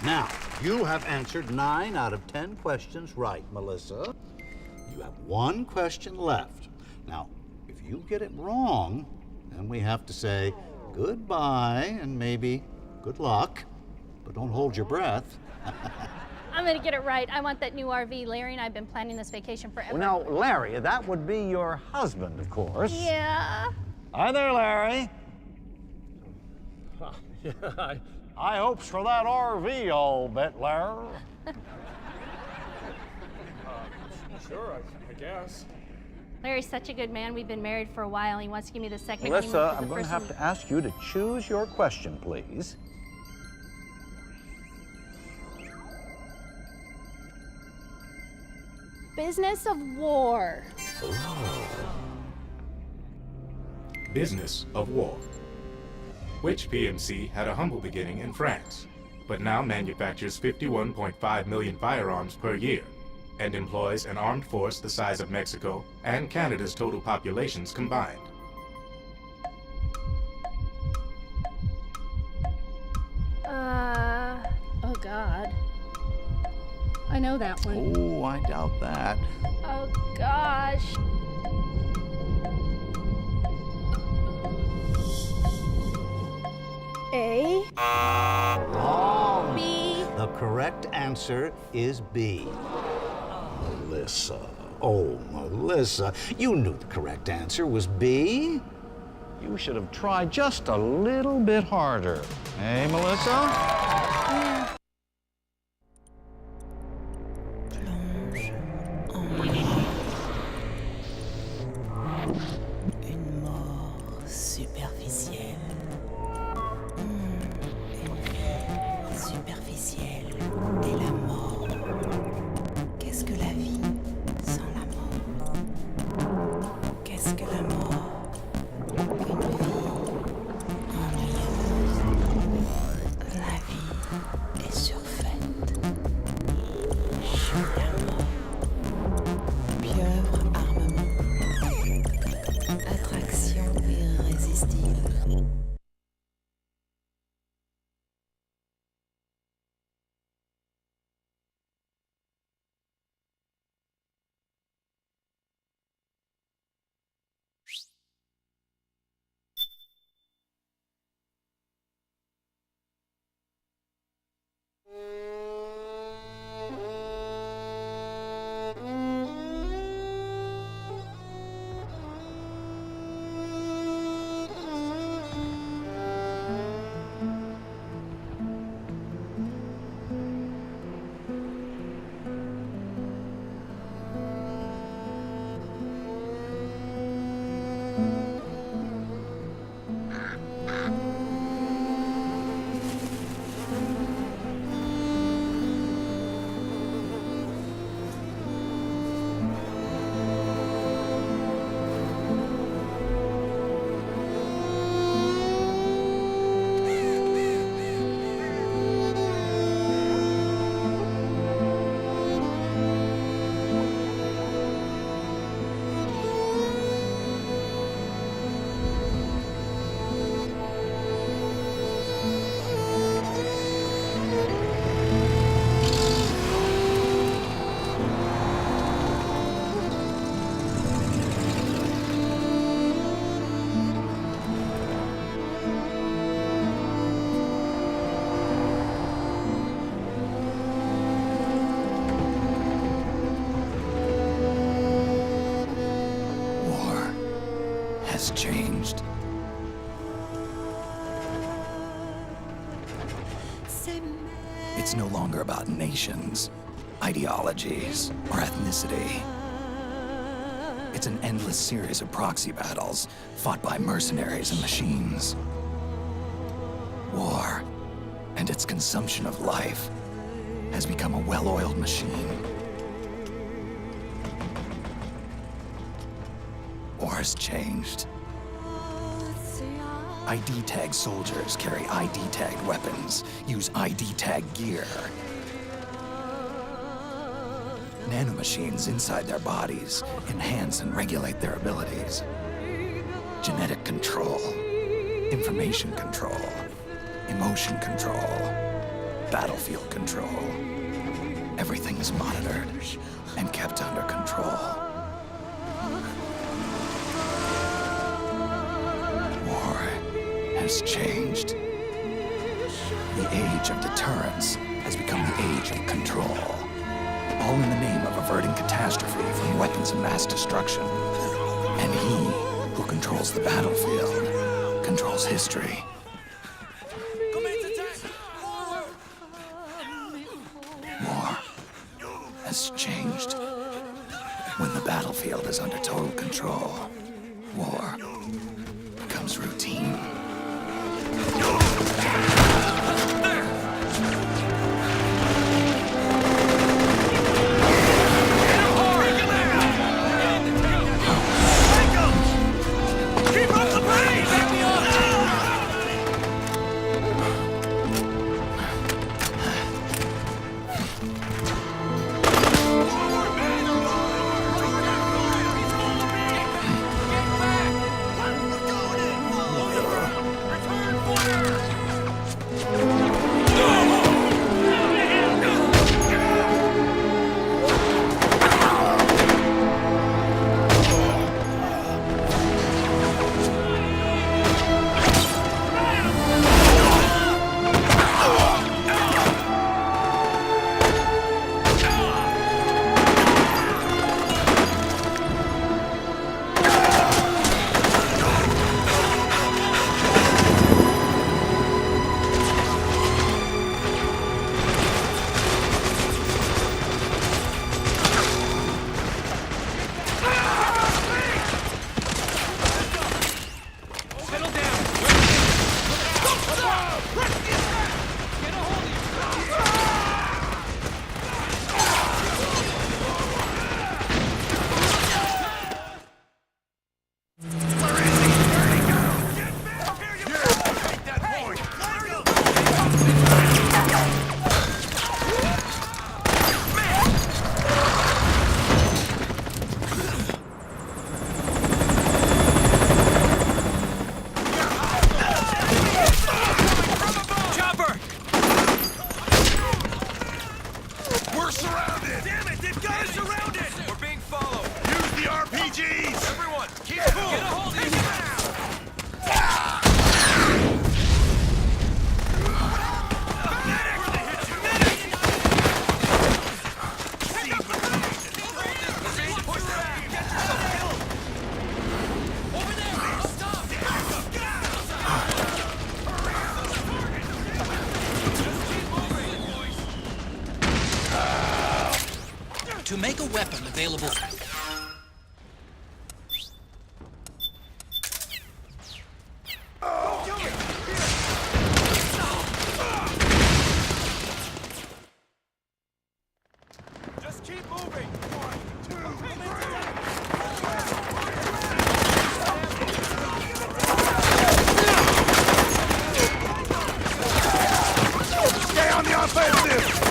Now, you have answered 9 out of 10 questions right, Melissa. You have 1 question left. Now, if you get it wrong, then we have to say goodbye and maybe good luck, but don't hold your breath. I'm gonna get it right. I want that new RV. Larry and I have been planning this vacation forever. Well, now, Larry, that would be your husband, of course. Yeah. Hi there, Larry. Yeah, High hopes for that RV, I'll bet, Larry. sure, I guess. Larry's such a good man. We've been married for a while. He wants to give me the second Melissa, I'm going to have to ask you to choose your question, please. Business of war. Business of war. Which PMC had a humble beginning in France, but now manufactures 51.5 million firearms per year and employs an armed force the size of Mexico and Canada's total populations combined. Oh God. I know that one. Oh, I doubt that. Oh gosh. A. Wrong. B. The correct answer is B. Melissa. Oh, Melissa. You knew the correct answer was B. You should have tried just a little bit harder. Hey, Melissa? Une mort superficielle. Superficielle et la mort. Qu'est-ce que la vie sans la mort? Qu'est-ce que la mort? Une vie ennuyeuse. La vie est surfaite. Je suis la mort. Pieuvre armement. Attraction irrésistible. Changed. It's no longer about nations, ideologies, or ethnicity. It's an endless series of proxy battles fought by mercenaries and machines. War and its consumption of life has become a well-oiled machine. War has changed. ID tag soldiers carry ID tagged weapons, use ID tag gear. Nanomachines inside their bodies enhance and regulate their abilities. Genetic control, information control, emotion control, battlefield control. Everything is monitored and kept under control. War has changed. The age of deterrence has become the age of control. All in the name of averting catastrophe from weapons of mass destruction. And he who controls the battlefield controls history. War has changed. When the battlefield is under total control, war becomes routine. To make a weapon available... Just keep moving. 1, 2, 3. Stay on the offensive!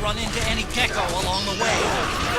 run into any gecko along the way.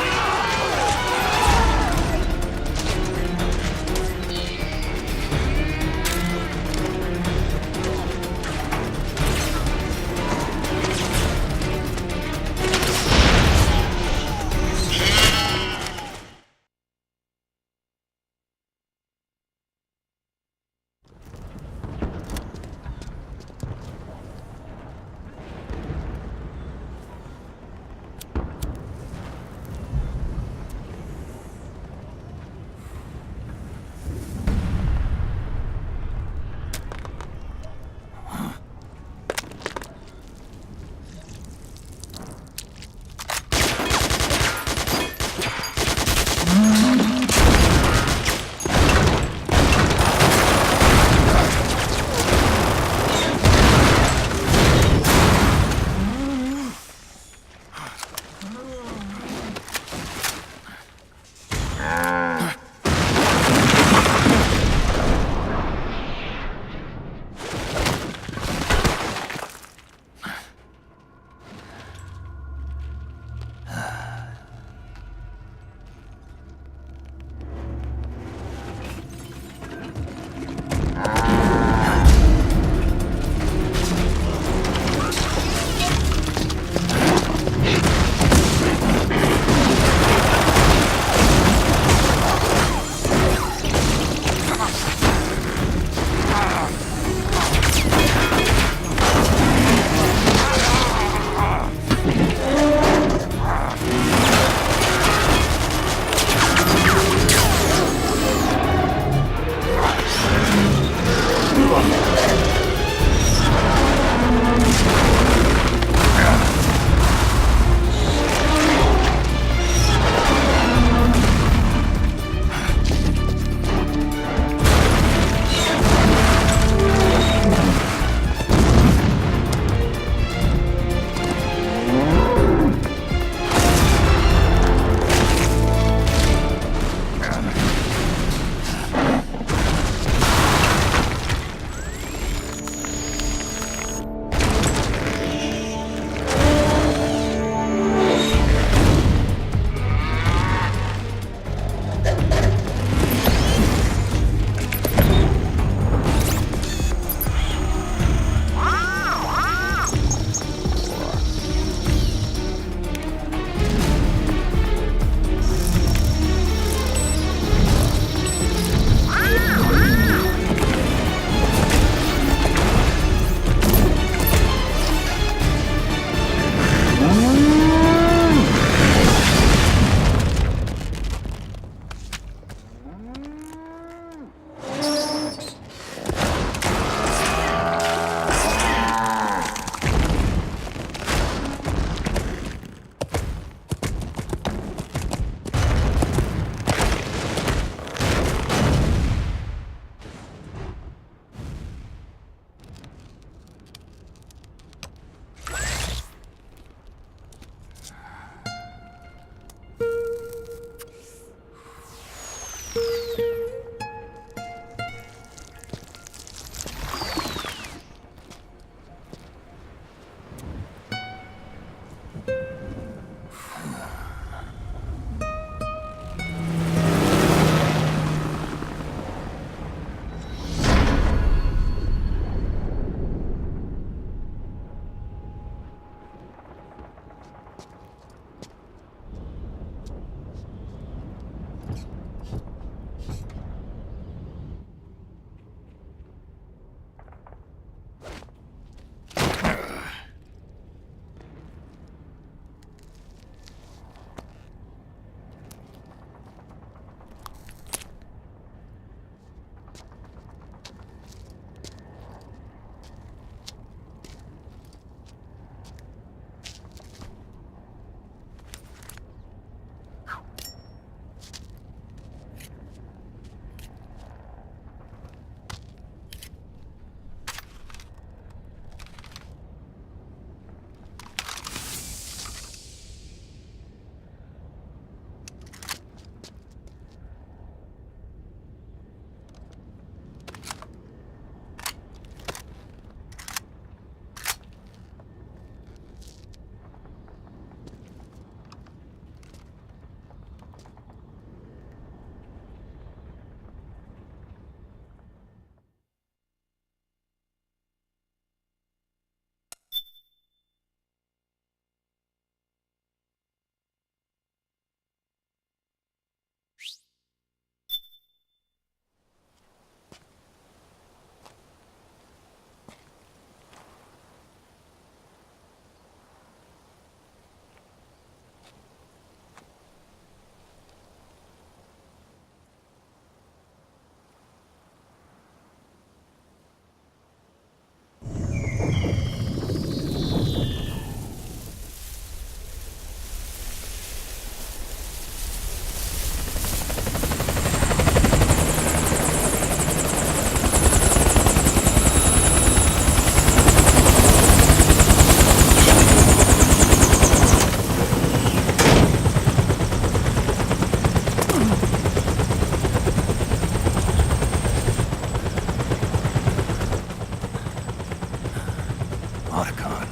Otacon,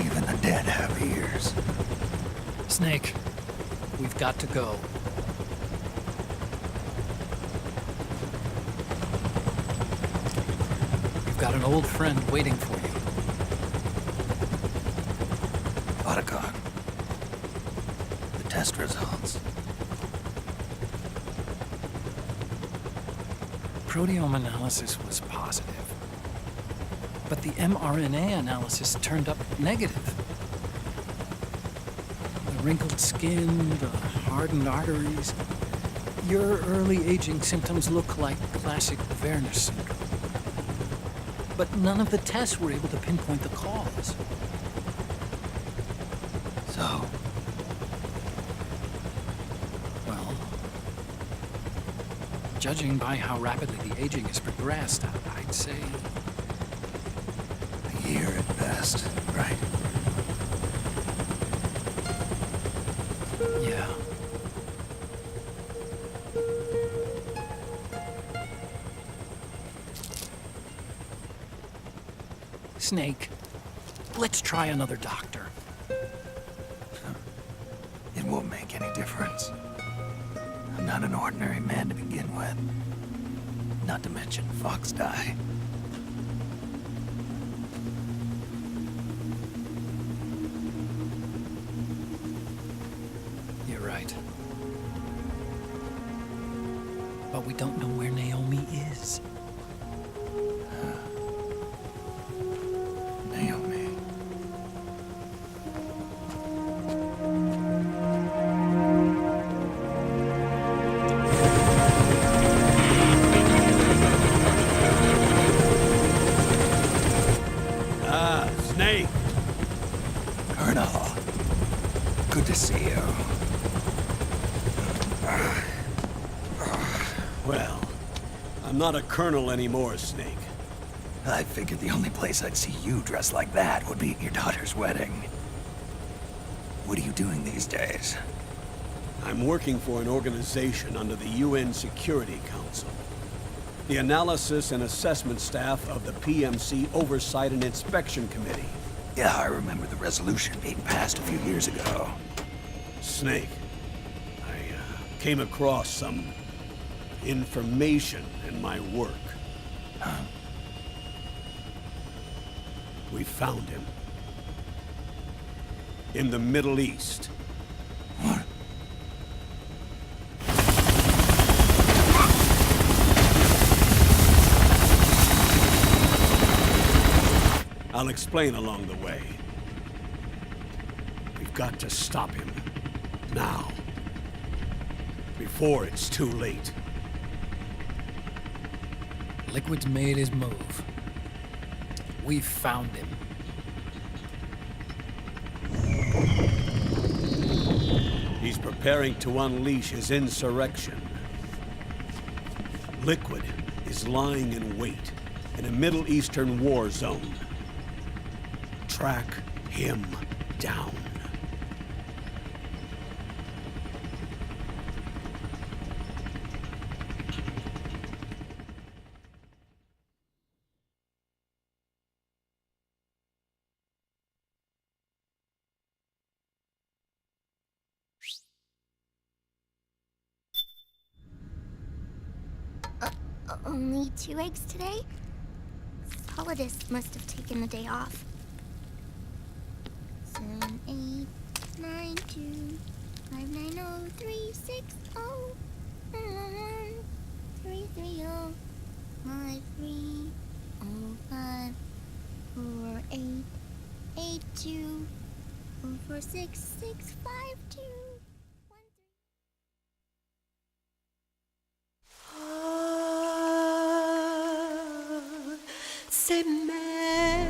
even the dead have ears. Snake, we've got to go. We've got an old friend waiting for you. Otacon, the test results. Proteome analysis was positive, but the mRNA analysis turned up negative. The wrinkled skin, the hardened arteries. Your early aging symptoms look like classic Werner syndrome. But none of the tests were able to pinpoint the cause. So, Well, judging by how rapidly the aging has progressed, I'd say a year at best, right? yeah. Snake, let's try another doctor. It won't make any difference. I'm not an ordinary man to begin with. Not to mention Fox die. You're right. But we don't know where Naomi is. Naomi. Snake! Colonel. Good to see you. Well, I'm not a colonel anymore, Snake. I figured the only place I'd see you dressed like that would be at your daughter's wedding. What are you doing these days? I'm working for an organization under the UN Security Council. The Analysis and Assessment Staff of the PMC Oversight and Inspection Committee. Yeah, I remember the resolution being passed a few years ago. Snake, I came across some information in my work. Huh? We found him. In the Middle East. What? I'll explain along the way. We've got to stop him. Now. Before it's too late. Liquid's made his move. We found him. He's preparing to unleash his insurrection. Liquid is lying in wait in a Middle Eastern war zone. Track him down. Only 2 eggs today? Solidus must have taken the day off. 7, 8, 9, 2, 5, 9, 0, 3, 6, 0, 1, 3, 3, 0, 5, 3, 0, 5, 4, 8, 8, 2, 4, 4, 6, 6, 5, 2. C'est mer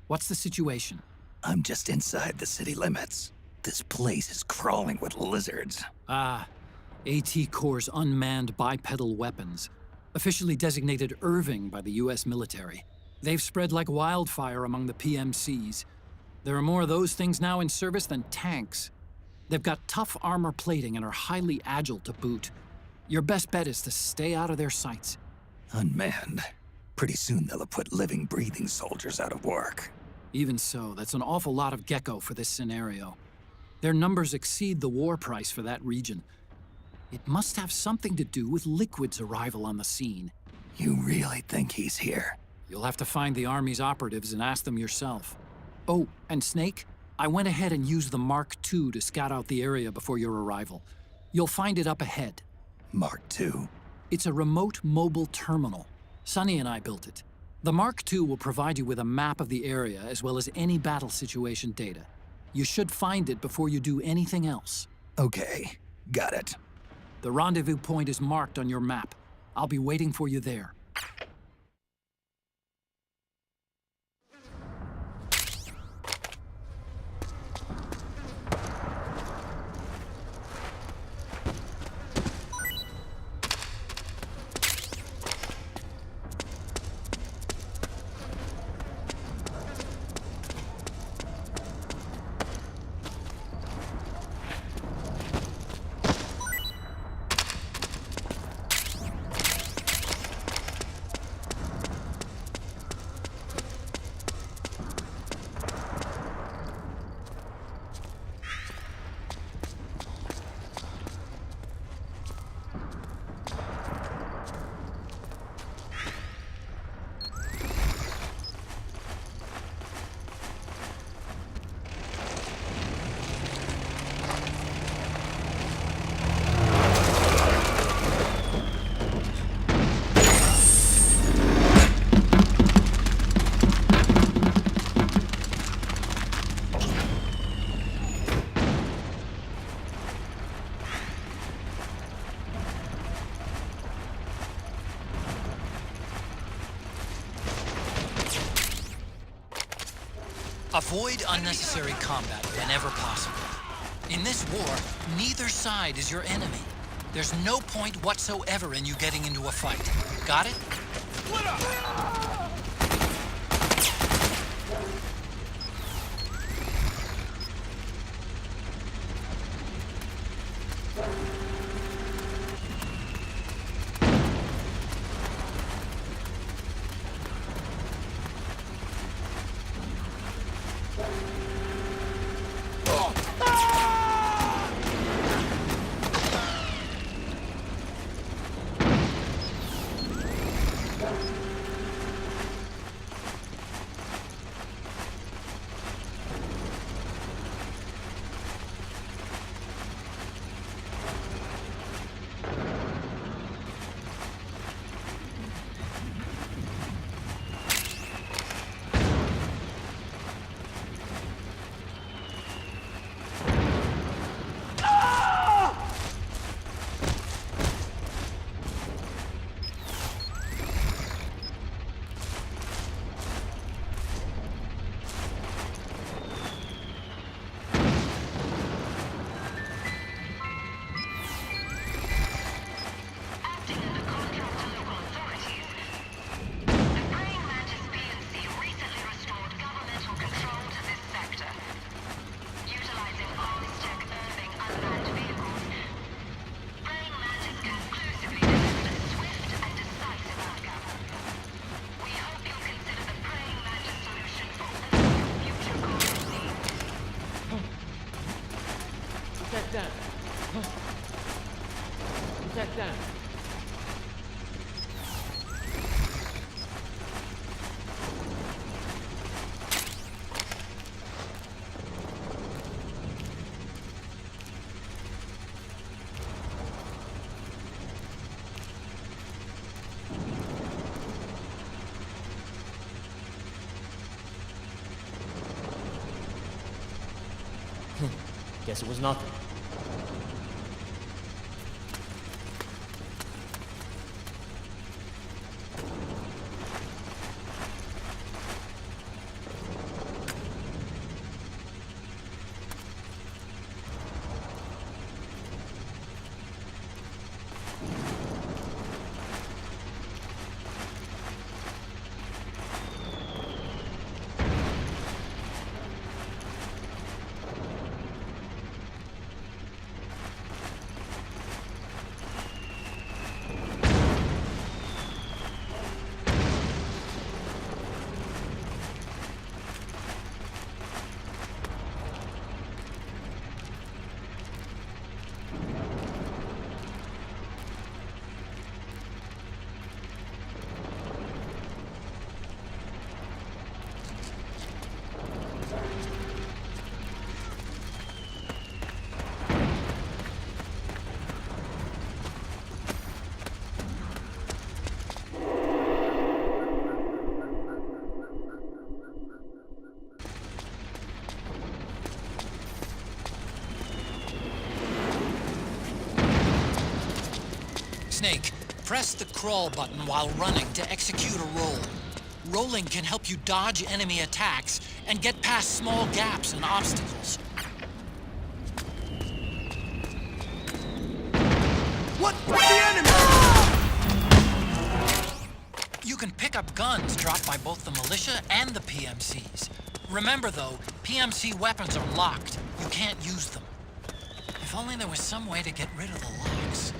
What's the situation? I'm just inside the city limits. This place is crawling with lizards. Ah, AT Corps' unmanned bipedal weapons, officially designated Irving by the US military. They've spread like wildfire among the PMCs. There are more of those things now in service than tanks. They've got tough armor plating and are highly agile to boot. Your best bet is to stay out of their sights. Unmanned. Pretty soon they'll have put living, breathing soldiers out of work. Even so, that's an awful lot of gecko for this scenario. Their numbers exceed the war price for that region. It must have something to do with Liquid's arrival on the scene. You really think he's here? You'll have to find the Army's operatives and ask them yourself. Oh, and Snake, I went ahead and used the Mark II to scout out the area before your arrival. You'll find it up ahead. Mark II? It's a remote mobile terminal. Sonny and I built it. The Mark II will provide you with a map of the area as well as any battle situation data. You should find it before you do anything else. Okay, got it. The rendezvous point is marked on your map. I'll be waiting for you there. Avoid unnecessary combat whenever possible. In this war, neither side is your enemy. There's no point whatsoever in you getting into a fight. Got it? Split up! Guess it was nothing. Snake, press the crawl button while running to execute a roll. Rolling can help you dodge enemy attacks and get past small gaps and obstacles. What? The enemy! You can pick up guns dropped by both the militia and the PMCs. Remember though, PMC weapons are locked. You can't use them. If only there was some way to get rid of the locks.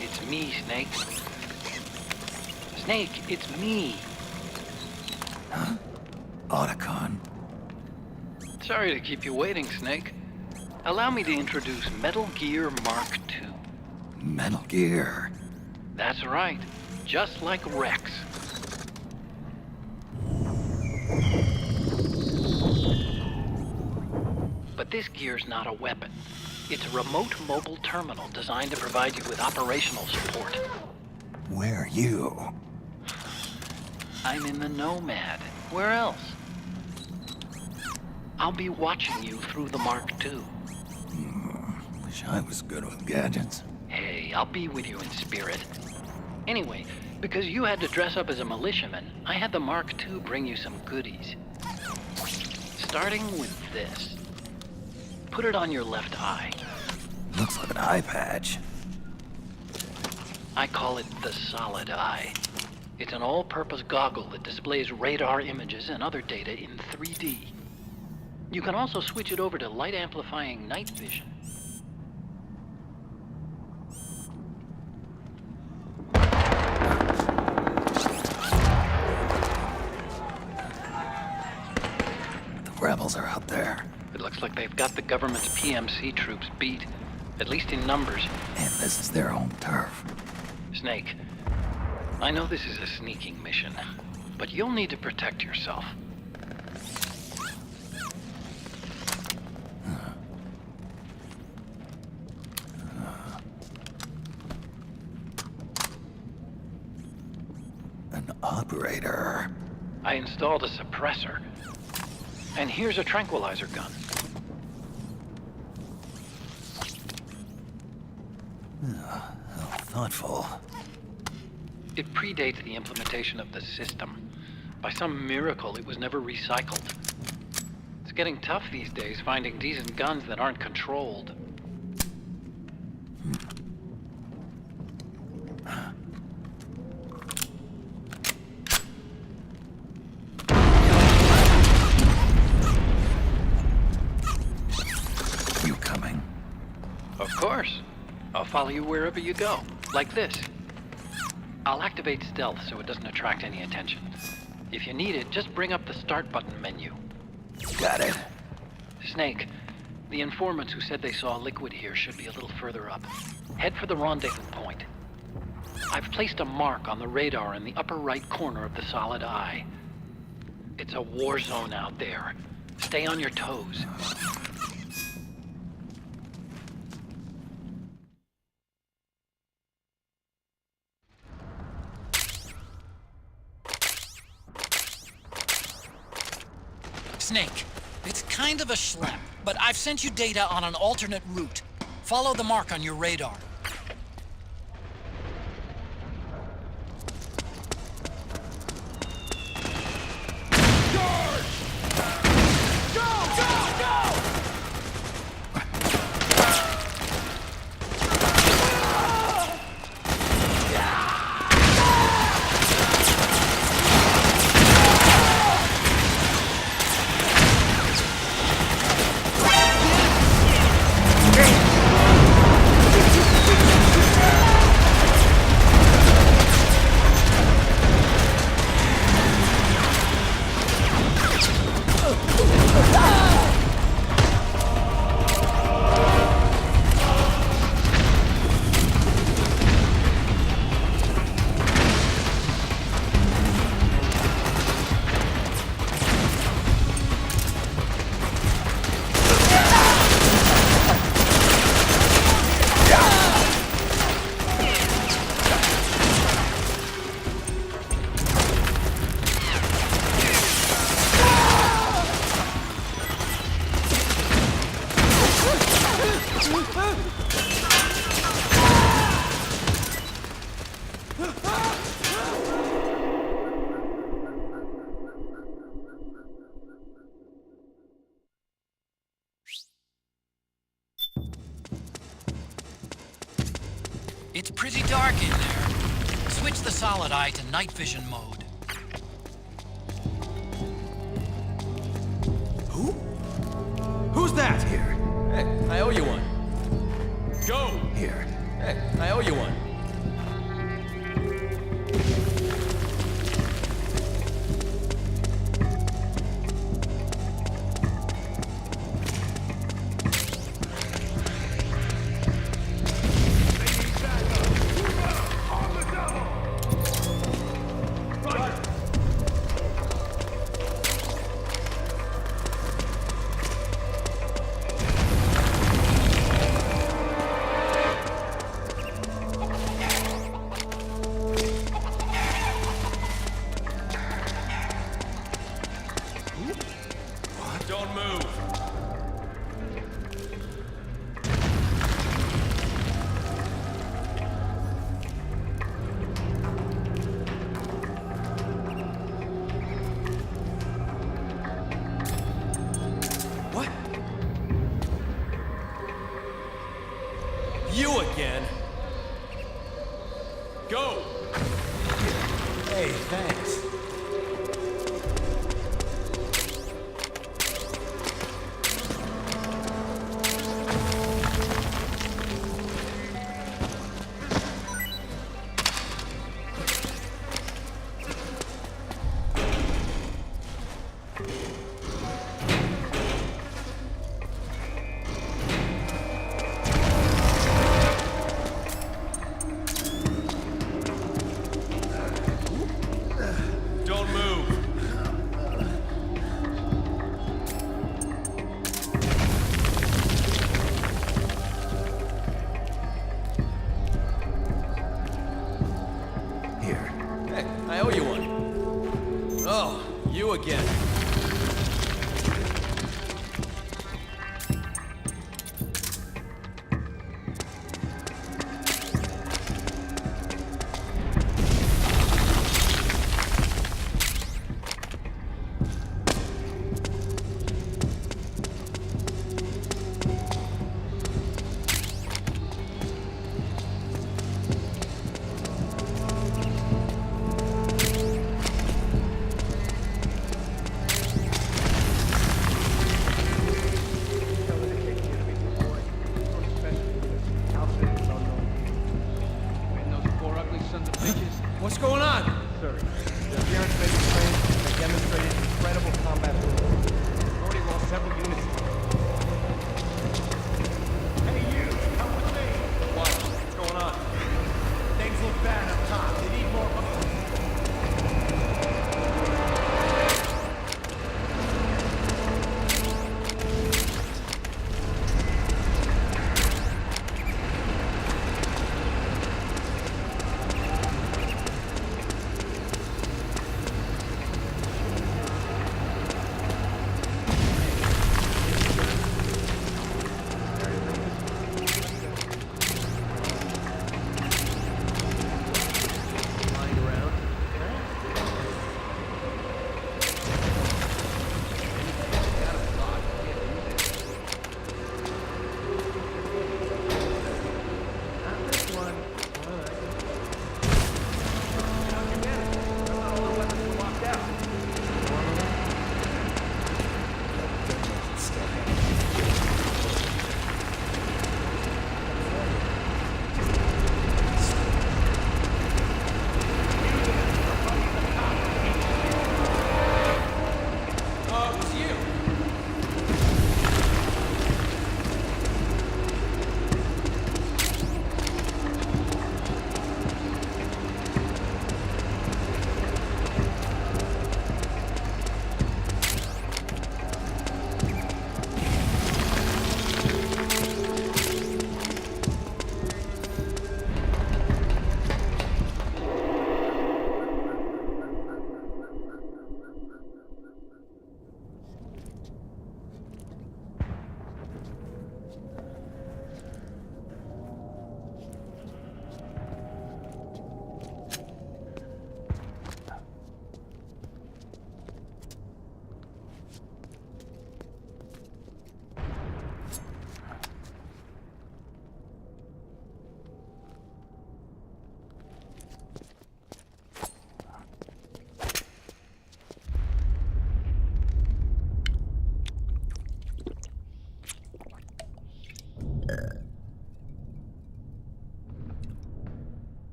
It's me, Snake. Snake, it's me. Otacon. Sorry to keep you waiting, Snake. Allow me to introduce Metal Gear Mark II. Metal Gear. That's right. Just like Rex. But this gear's not a weapon. It's a remote mobile terminal designed to provide you with operational support. Where are you? I'm in the Nomad. Where else? I'll be watching you through the Mark II. Wish I was good with gadgets. Hey, I'll be with you in spirit. Anyway, because you had to dress up as a militiaman, I had the Mark II bring you some goodies. Starting with this. Put it on your left eye. Looks like an eye patch. I call it the Solid Eye. It's an all-purpose goggle that displays radar images and other data in 3D. You can also switch it over to light-amplifying night vision. The rebels are out there. It looks like they've got the government's PMC troops beat, at least in numbers. And this is their home turf. Snake, I know this is a sneaking mission, but you'll need to protect yourself. An operator. I installed a suppressor. And here's a tranquilizer gun. How thoughtful. It predates the implementation of the system. By some miracle, it was never recycled. It's getting tough these days finding decent guns that aren't controlled. You coming? Of course. I'll follow you wherever you go, like this. I'll activate stealth so it doesn't attract any attention. If you need it, just bring up the start button menu. Got it. Snake, the informants who said they saw liquid here should be a little further up. Head for the rendezvous point. I've placed a mark on the radar in the upper right corner of the Solid Eye. It's a war zone out there. Stay on your toes. Snake, it's kind of a schlep, but I've sent you data on an alternate route. Follow the mark on your radar. It's pretty dark in there. Switch the solid eye to night vision mode. Who? Who's that? Here. Hey, I owe you one. Go! Here. Hey, I owe you one. Don't move. What? You again? Go! Hey, thanks. Don't move. Here. Hey, I owe you one. Oh, you again.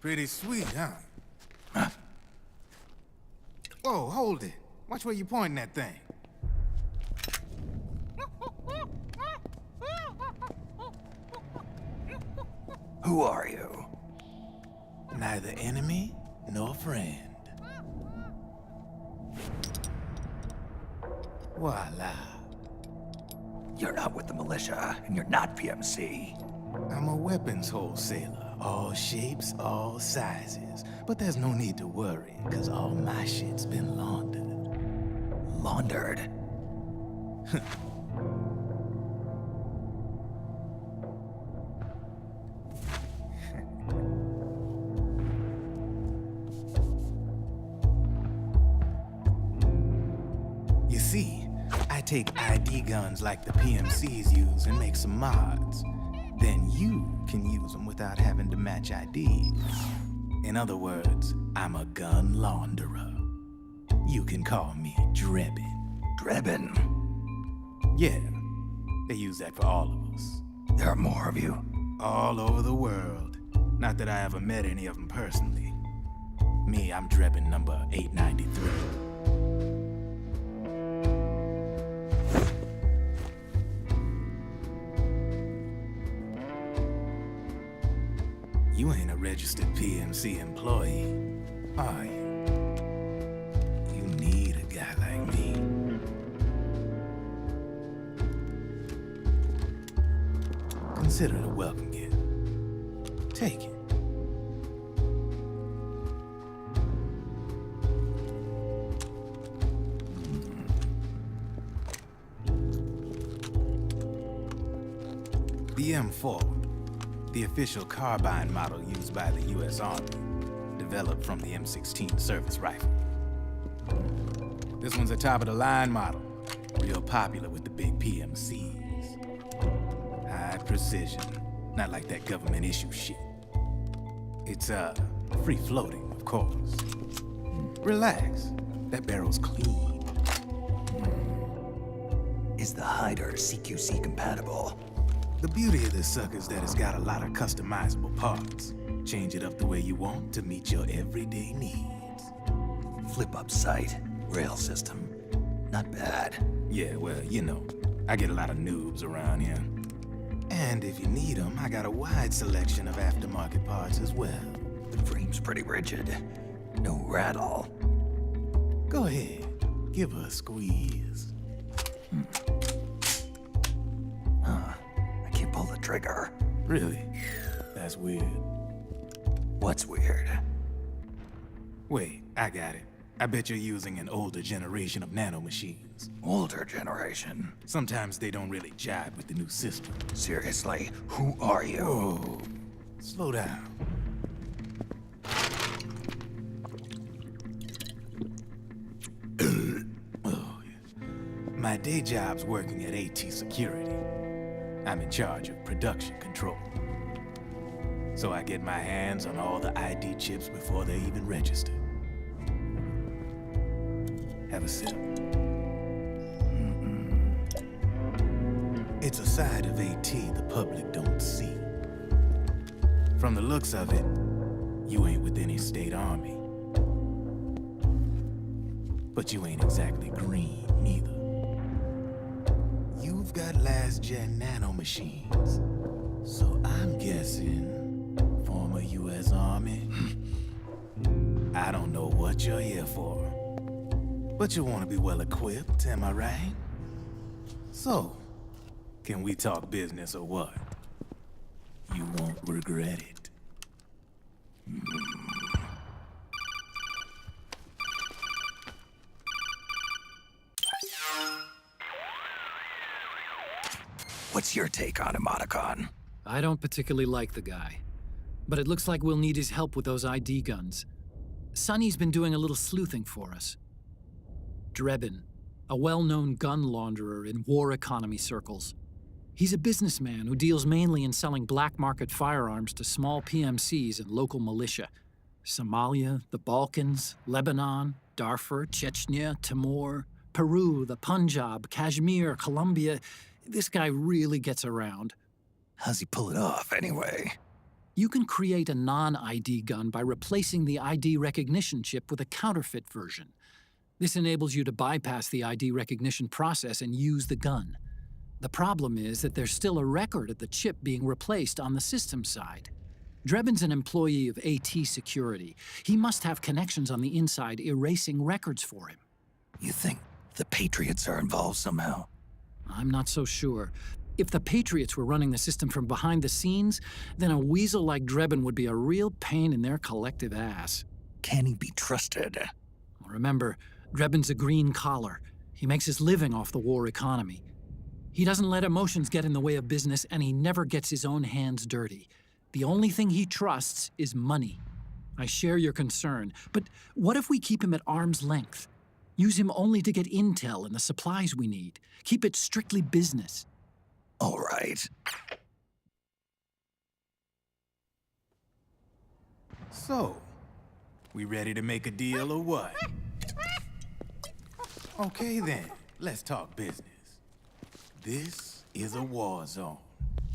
Pretty sweet, huh? Whoa, hold it. Watch where you pointing that thing. Who are you? Neither enemy nor friend. Voila. You're not with the militia, and you're not PMC. I'm a weapons wholesaler. All shapes, all sizes. But there's no need to worry, because all my shit's been laundered. Laundered? You see, I take ID guns like the PMCs use and make some mods. Then you can use them without having to match IDs. In other words, I'm a gun launderer. You can call me Drebin. Drebin? Yeah, they use that for all of us. There are more of you? All over the world. Not that I ever met any of them personally. Me, I'm Drebin number 893. You ain't a registered PMC employee, are you? You need a guy like me. Consider it a welcome gift. Take it. The M4. The official carbine model used by the U.S. Army, developed from the M16 service rifle. This one's a top-of-the-line model, real popular with the big PMCs. High precision, not like that government-issue shit. It's, free-floating, of course. Relax, that barrel's clean. Is the hider CQC compatible? The beauty of this sucker is that it's got a lot of customizable parts. Change it up the way you want to meet your everyday needs. Flip-up sight, rail system. Not bad. Yeah, well, you know, I get a lot of noobs around here. And if you need them, I got a wide selection of aftermarket parts as well. The frame's pretty rigid. No rattle. Go ahead, give her a squeeze. I can't pull the trigger. Really? That's weird. What's weird? Wait, I got it. I bet you're using an older generation of nanomachines. Older generation? Sometimes they don't really jibe with the new system. Seriously, who are you? Whoa. Slow down. Oh, yeah. My day job's working at AT Security. I'm in charge of production control. So I get my hands on all the ID chips before they even register. Have a sip. It's a side of AT the public don't see. From the looks of it, you ain't with any state army. But you ain't exactly green, neither. You've got last-gen nanomachines. So I'm guessing former U.S. Army. I don't know what you're here for. But you want to be well-equipped, am I right? So, can we talk business or what? You won't regret it. What's your take on Emoticon? I don't particularly like the guy, but it looks like we'll need his help with those ID guns. Sonny's been doing a little sleuthing for us. Drebin, a well-known gun launderer in war economy circles. He's a businessman who deals mainly in selling black market firearms to small PMCs and local militia. Somalia, the Balkans, Lebanon, Darfur, Chechnya, Timor, Peru, the Punjab, Kashmir, Colombia. This guy really gets around. How's he pull it off, anyway? You can create a non-ID gun by replacing the ID recognition chip with a counterfeit version. This enables you to bypass the ID recognition process and use the gun. The problem is that there's still a record of the chip being replaced on the system side. Drebin's an employee of AT Security. He must have connections on the inside erasing records for him. You think the Patriots are involved somehow? I'm not so sure. If the Patriots were running the system from behind the scenes, then a weasel like Drebin would be a real pain in their collective ass. Can he be trusted? Remember, Drebin's a green collar. He makes his living off the war economy. He doesn't let emotions get in the way of business, and he never gets his own hands dirty. The only thing he trusts is money. I share your concern, but what if we keep him at arm's length? Use him only to get intel and the supplies we need. Keep it strictly business. All right. So, we ready to make a deal or what? Okay then, let's talk business. This is a war zone.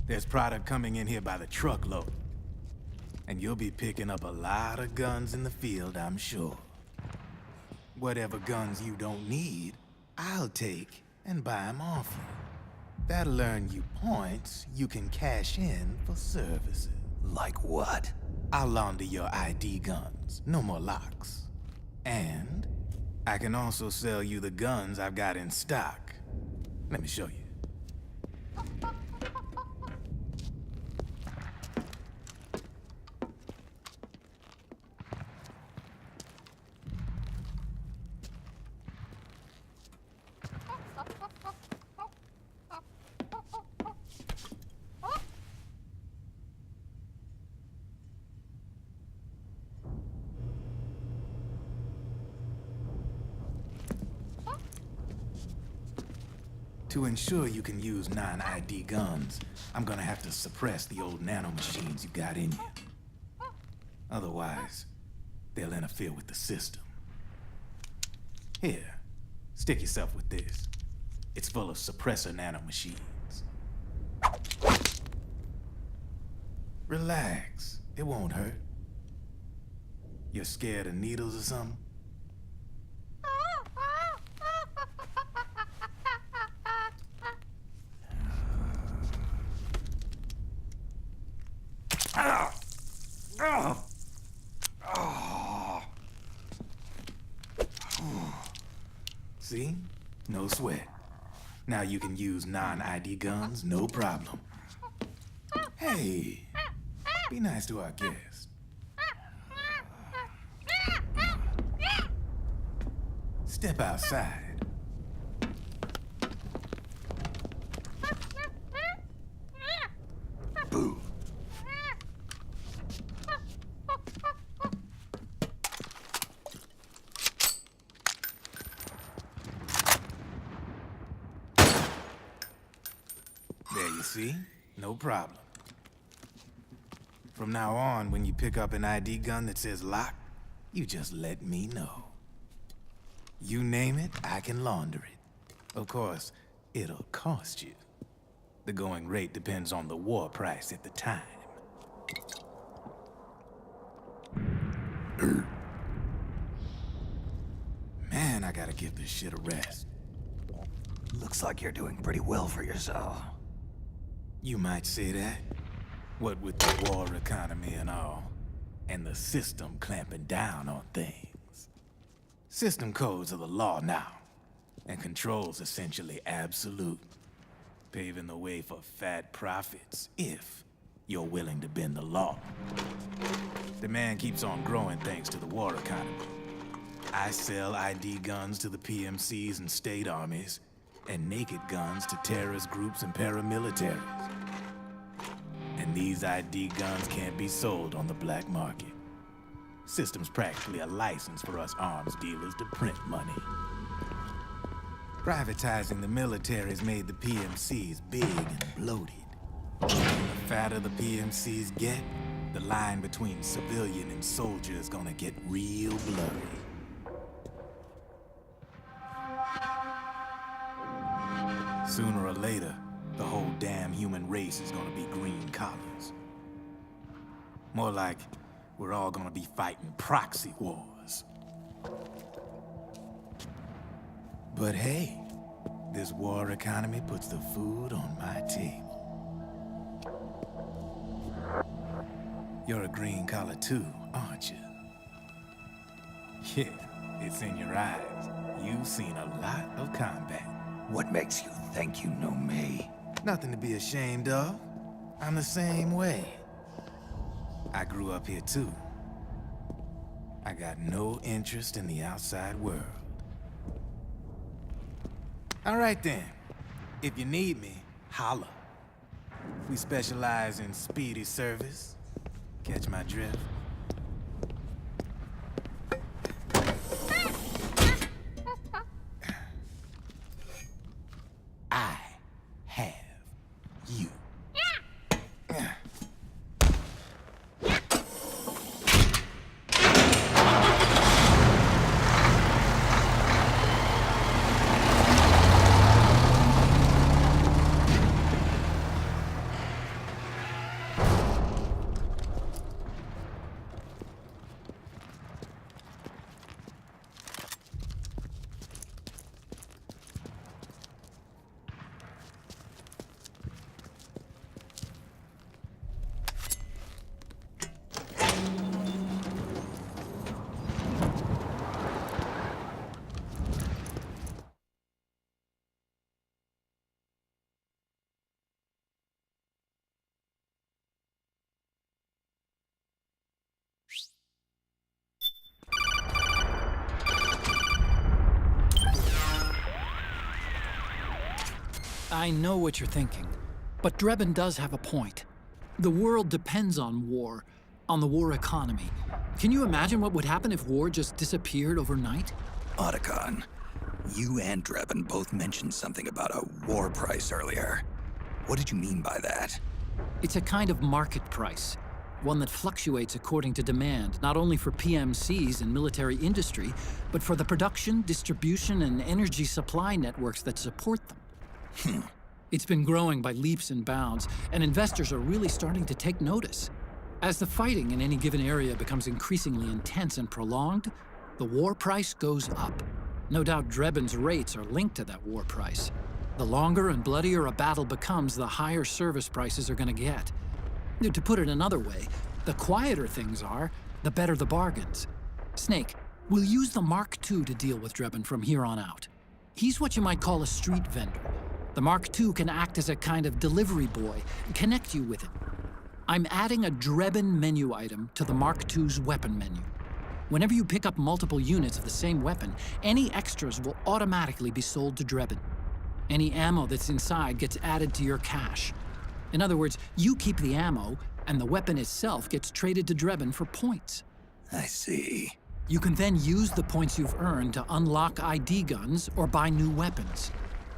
There's product coming in here by the truckload. And you'll be picking up a lot of guns in the field, I'm sure. Whatever guns you don't need, I'll take and buy them off you. That'll earn you points you can cash in for services. Like what? I'll launder your ID guns, no more locks. And I can also sell you the guns I've got in stock. Let me show you. To ensure you can use non-ID guns, I'm gonna have to suppress the old nanomachines you got in you. Otherwise, they'll interfere with the system. Here, stick yourself with this. It's full of suppressor nanomachines. Relax, it won't hurt. You're scared of needles or something? See? No sweat. Now you can use non-ID guns, no problem. Hey, be nice to our guest. Step outside. Boo. There you see? No problem. From now on, when you pick up an ID gun that says lock, you just let me know. You name it, I can launder it. Of course, it'll cost you. The going rate depends on the war price at the time. Man, I gotta give this shit a rest. Looks like you're doing pretty well for yourself. You might say that. What with the war economy and all, and the system clamping down on things. System codes are the law now, and control's essentially absolute, paving the way for fat profits if you're willing to bend the law. Demand keeps on growing thanks to the war economy. I sell ID guns to the PMCs and state armies, and naked guns to terrorist groups and paramilitaries. And these ID guns can't be sold on the black market. System's practically a license for us arms dealers to print money. Privatizing the military's made the PMCs big and bloated. And the fatter the PMCs get, the line between civilian and soldier is gonna get real blurry. Sooner or later, the whole damn human race is gonna be green collars. More like we're all gonna be fighting proxy wars. But hey, this war economy puts the food on my table. You're a green collar too, aren't you? Yeah, it's in your eyes. You've seen a lot of combat. What makes you think you know me? Nothing to be ashamed of. I'm the same way. I grew up here too. I got no interest in the outside world. All right then. If you need me, holla. We specialize in speedy service. Catch my drift? I have you. I know what you're thinking, but Drebin does have a point. The world depends on war, on the war economy. Can you imagine what would happen if war just disappeared overnight? Otacon, you and Drebin both mentioned something about a war price earlier. What did you mean by that? It's a kind of market price, one that fluctuates according to demand, not only for PMCs and military industry, but for the production, distribution, and energy supply networks that support them. It's been growing by leaps and bounds, and investors are really starting to take notice. As the fighting in any given area becomes increasingly intense and prolonged, the war price goes up. No doubt Drebin's rates are linked to that war price. The longer and bloodier a battle becomes, the higher service prices are going to get. To put it another way, the quieter things are, the better the bargains. Snake, we'll use the Mark II to deal with Drebin from here on out. He's what you might call a street vendor. The Mark II can act as a kind of delivery boy and connect you with it. I'm adding a Drebin menu item to the Mark II's weapon menu. Whenever you pick up multiple units of the same weapon, any extras will automatically be sold to Drebin. Any ammo that's inside gets added to your cache. In other words, you keep the ammo, and the weapon itself gets traded to Drebin for points. I see. You can then use the points you've earned to unlock ID guns or buy new weapons.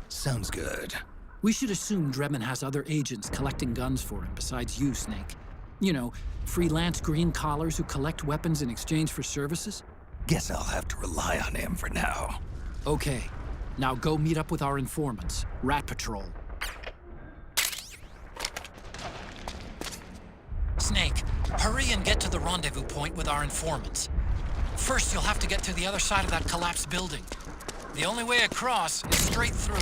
Sounds good. We should assume Drebin has other agents collecting guns for him besides you, Snake. You know, freelance green collars who collect weapons in exchange for services? Guess I'll have to rely on him for now. Okay, now go meet up with our informants, Rat Patrol. Snake, hurry and get to the rendezvous point with our informants. First, you'll have to get to the other side of that collapsed building. The only way across is straight through.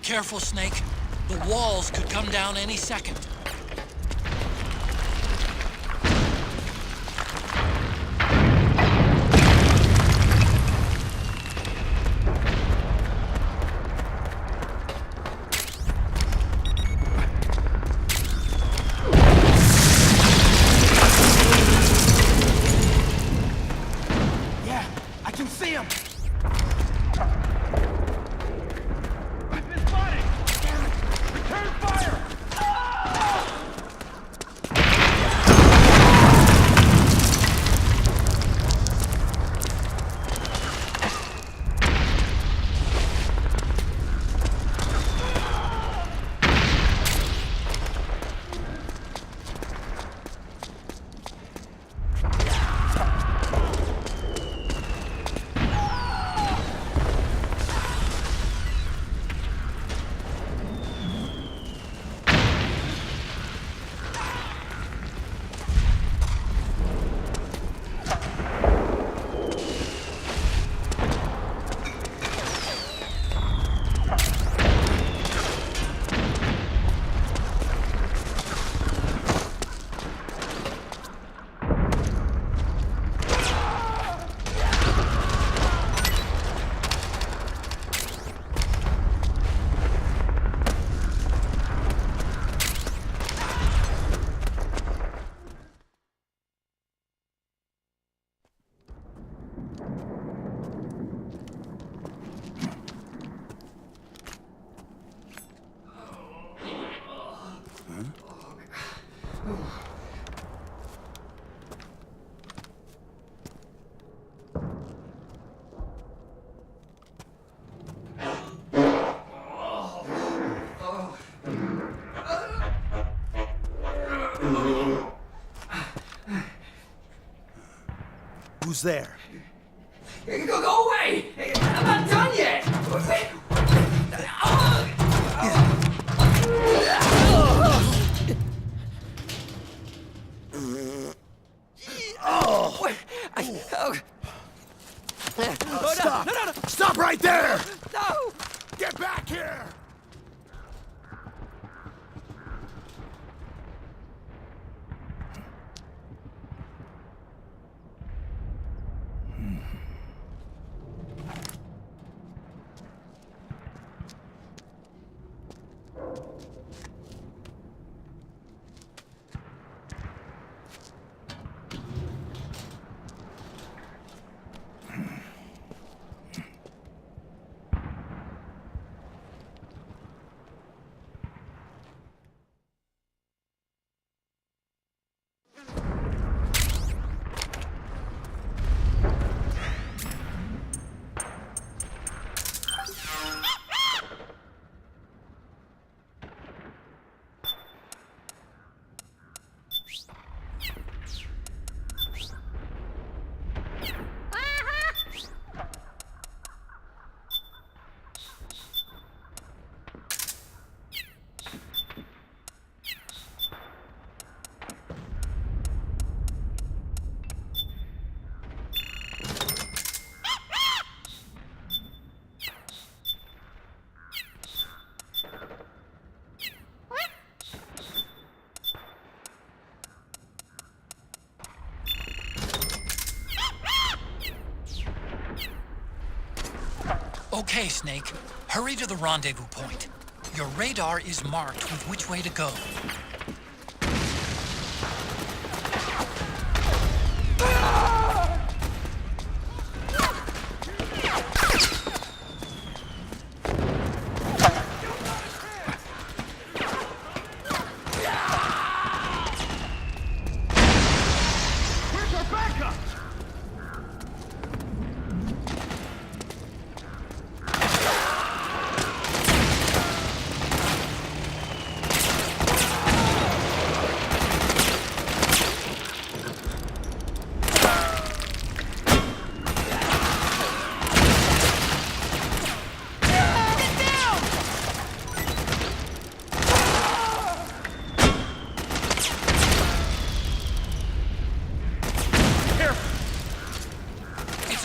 Careful, Snake. The walls could come down any second. Yeah, I can see him. Who's there? Go away! I'm not done yet! Stop! No. Stop right there! No! Get back here! Okay, Snake. Hurry to the rendezvous point. Your radar is marked with which way to go.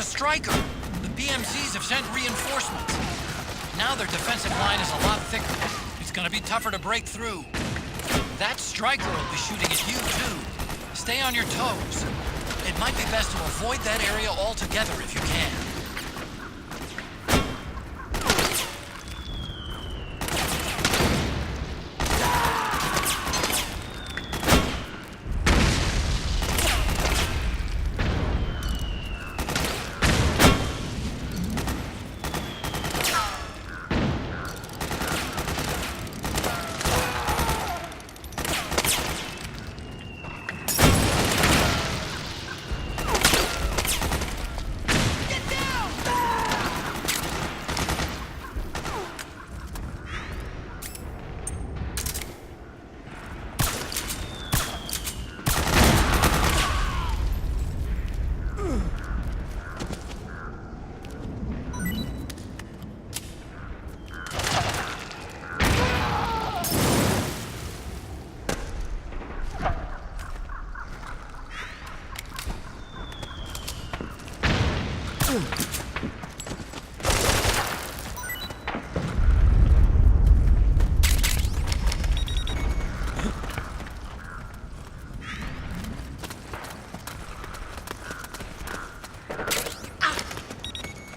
Striker! The PMCs have sent reinforcements. Now their defensive line is a lot thicker. It's gonna be tougher to break through. That striker will be shooting at you, too. Stay on your toes. It might be best to avoid that area altogether if you can.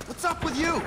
What's up with you?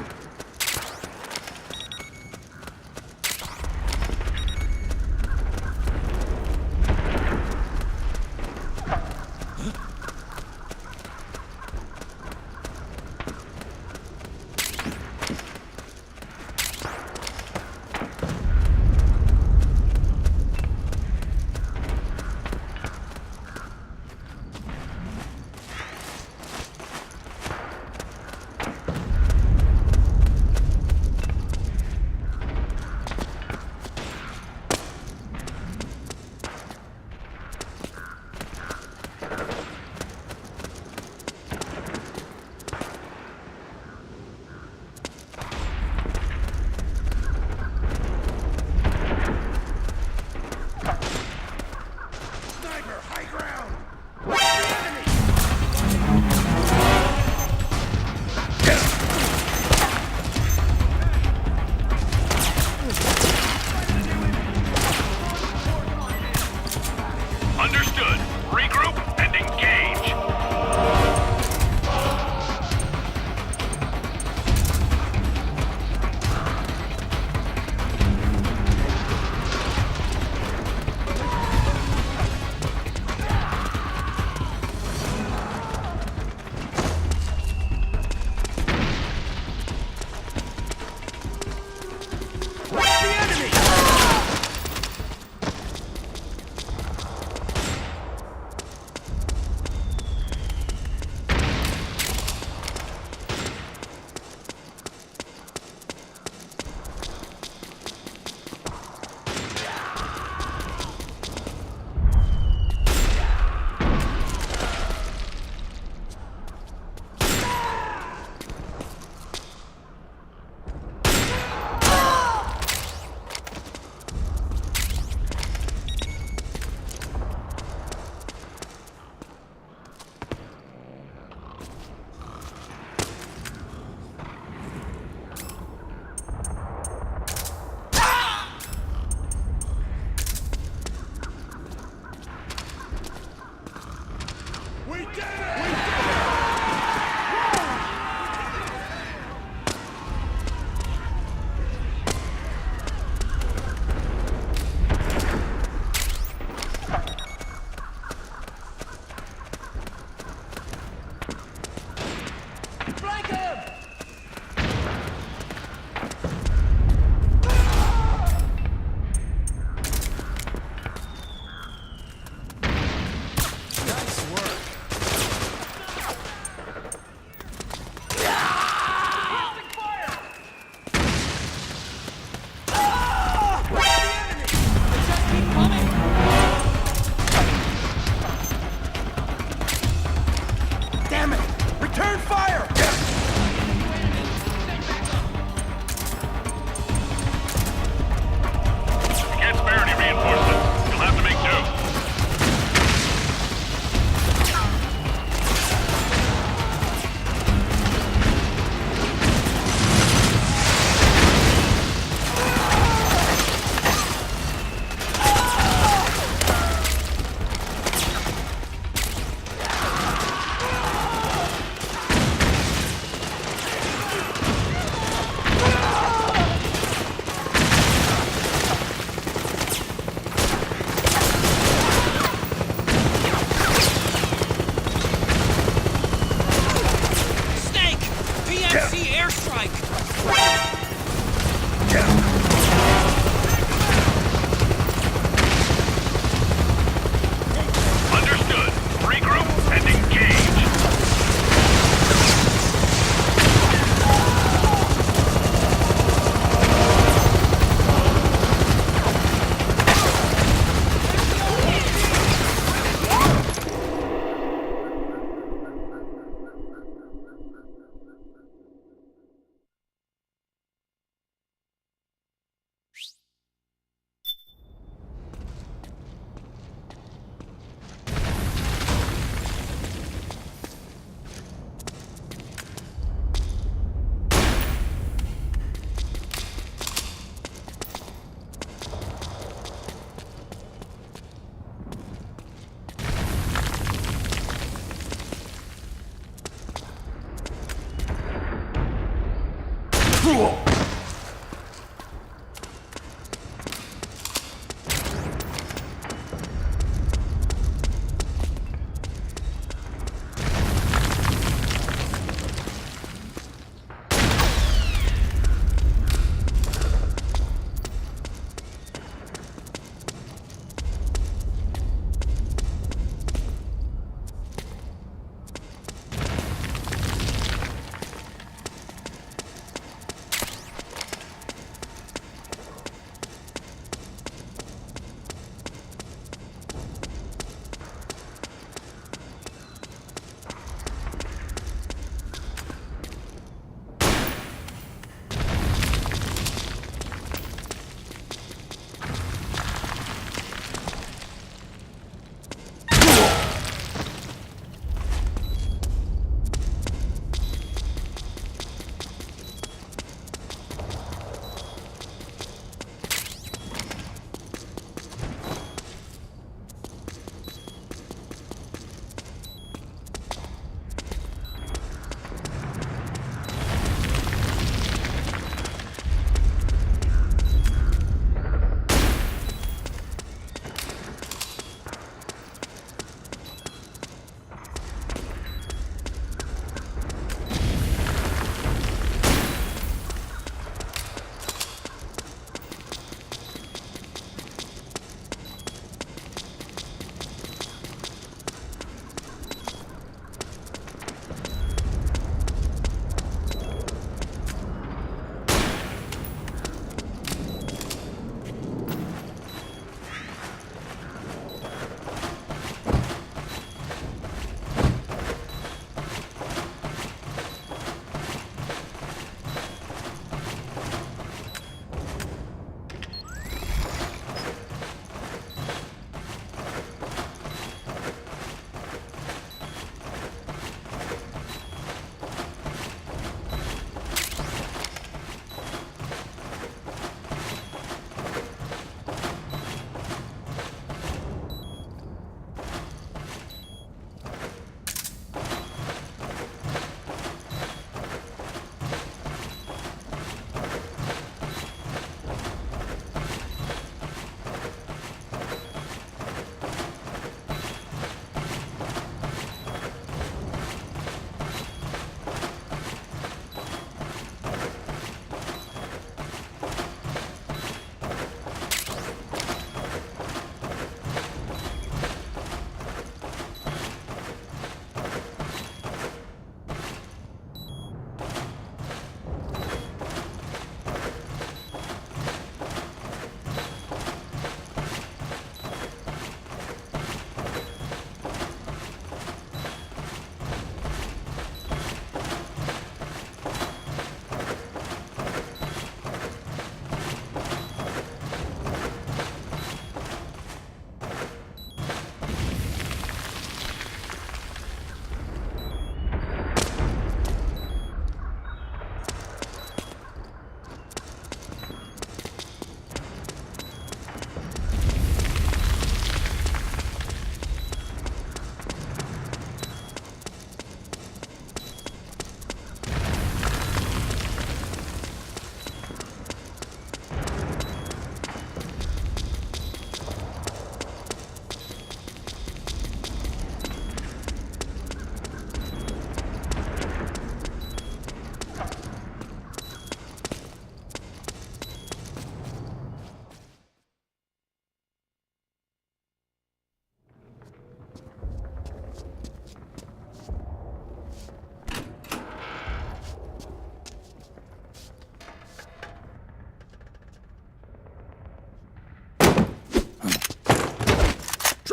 Understood. Regroup and engage.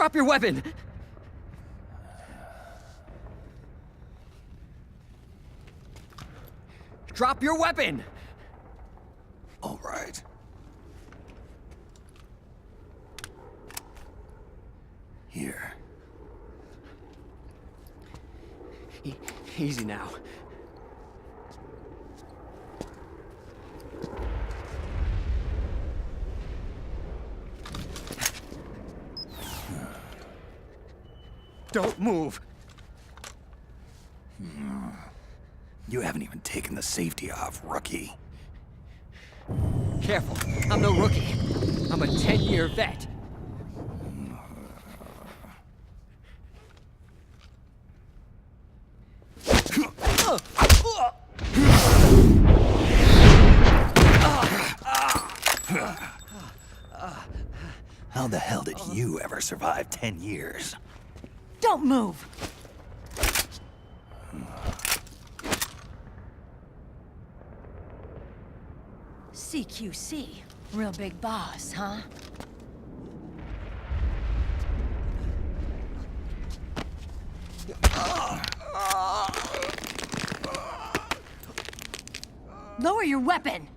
Drop your weapon! Drop your weapon! All right. Here. Easy now. Don't move! You haven't even taken the safety off, rookie. Careful, I'm no rookie. I'm a 10-year vet. How the hell did you ever survive 10 years? Don't move! CQC. Real big boss, huh? Lower your weapon!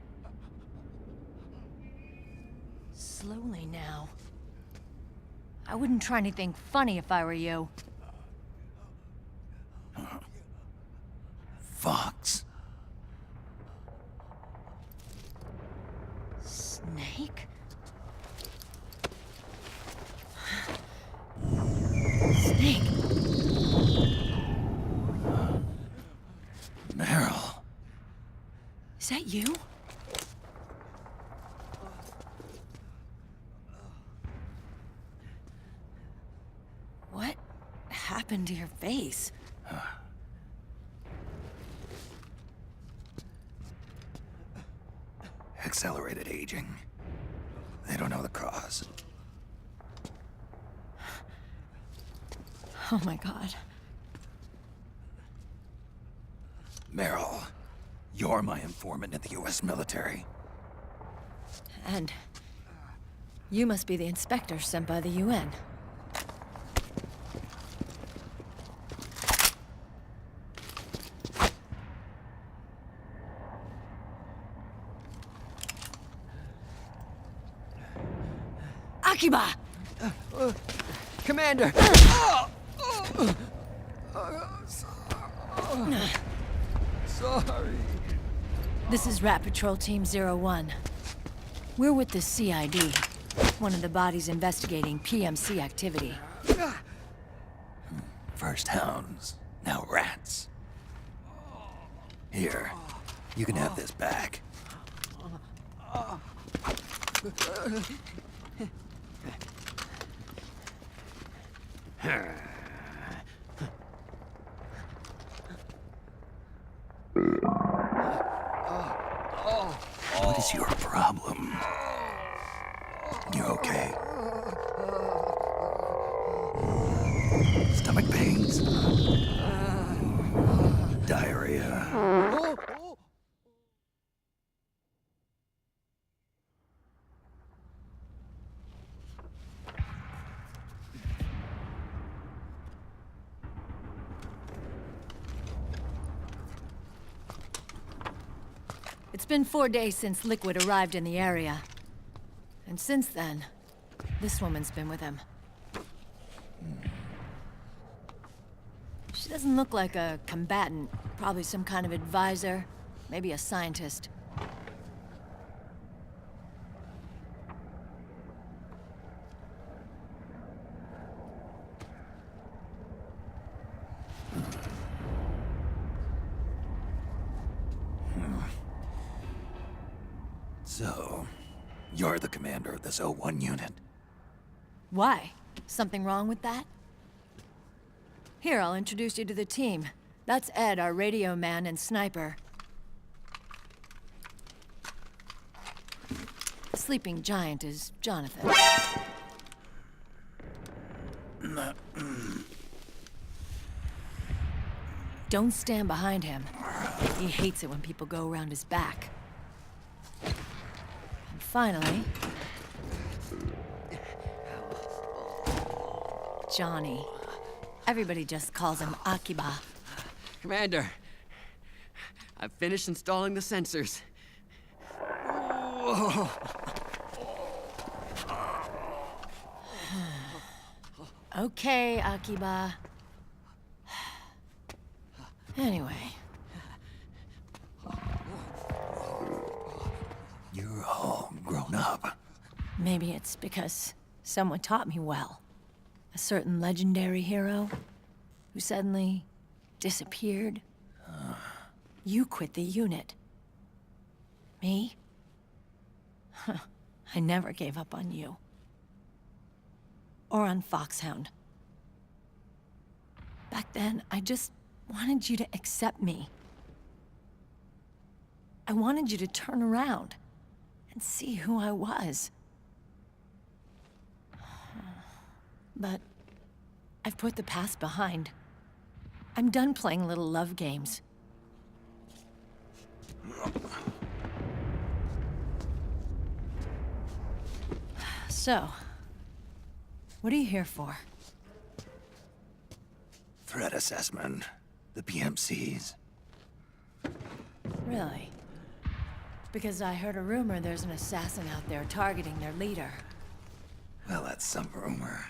Slowly now. I wouldn't try anything funny if I were you. Fox. Snake? Snake? Meryl. Is that you? What happened to your face? Accelerated aging. They don't know the cause. Oh my god. Meryl, you're my informant in the US military. And you must be the inspector sent by the UN. Akiba! Commander! Sorry. This is Rat Patrol Team 01. We're with the CID, one of the bodies investigating PMC activity. First hounds, now rats. Here, you can have this back. What is your problem? You okay? Stomach pains? Diarrhea? It's been 4 days since Liquid arrived in the area. And since then, this woman's been with him. She doesn't look like a combatant. Probably some kind of advisor, maybe a scientist. So, you're the commander of this O1 unit? Why? Something wrong with that? Here, I'll introduce you to the team. That's Ed, our radio man and sniper. Sleeping giant is Jonathan. Don't stand behind him. He hates it when people go around his back. And finally... Johnny. Everybody just calls him Akiba. Commander, I've finished installing the sensors. Okay, Akiba. Anyway. You're all grown up. Maybe it's because someone taught me well. A certain legendary hero who suddenly disappeared. You quit the unit. Me? I never gave up on you. Or on Foxhound. Back then, I just wanted you to accept me. I wanted you to turn around and see who I was. But I've put the past behind. I'm done playing little love games. So, what are you here for? Threat assessment. The PMCs. Really? Because I heard a rumor there's an assassin out there targeting their leader. Well, that's some rumor.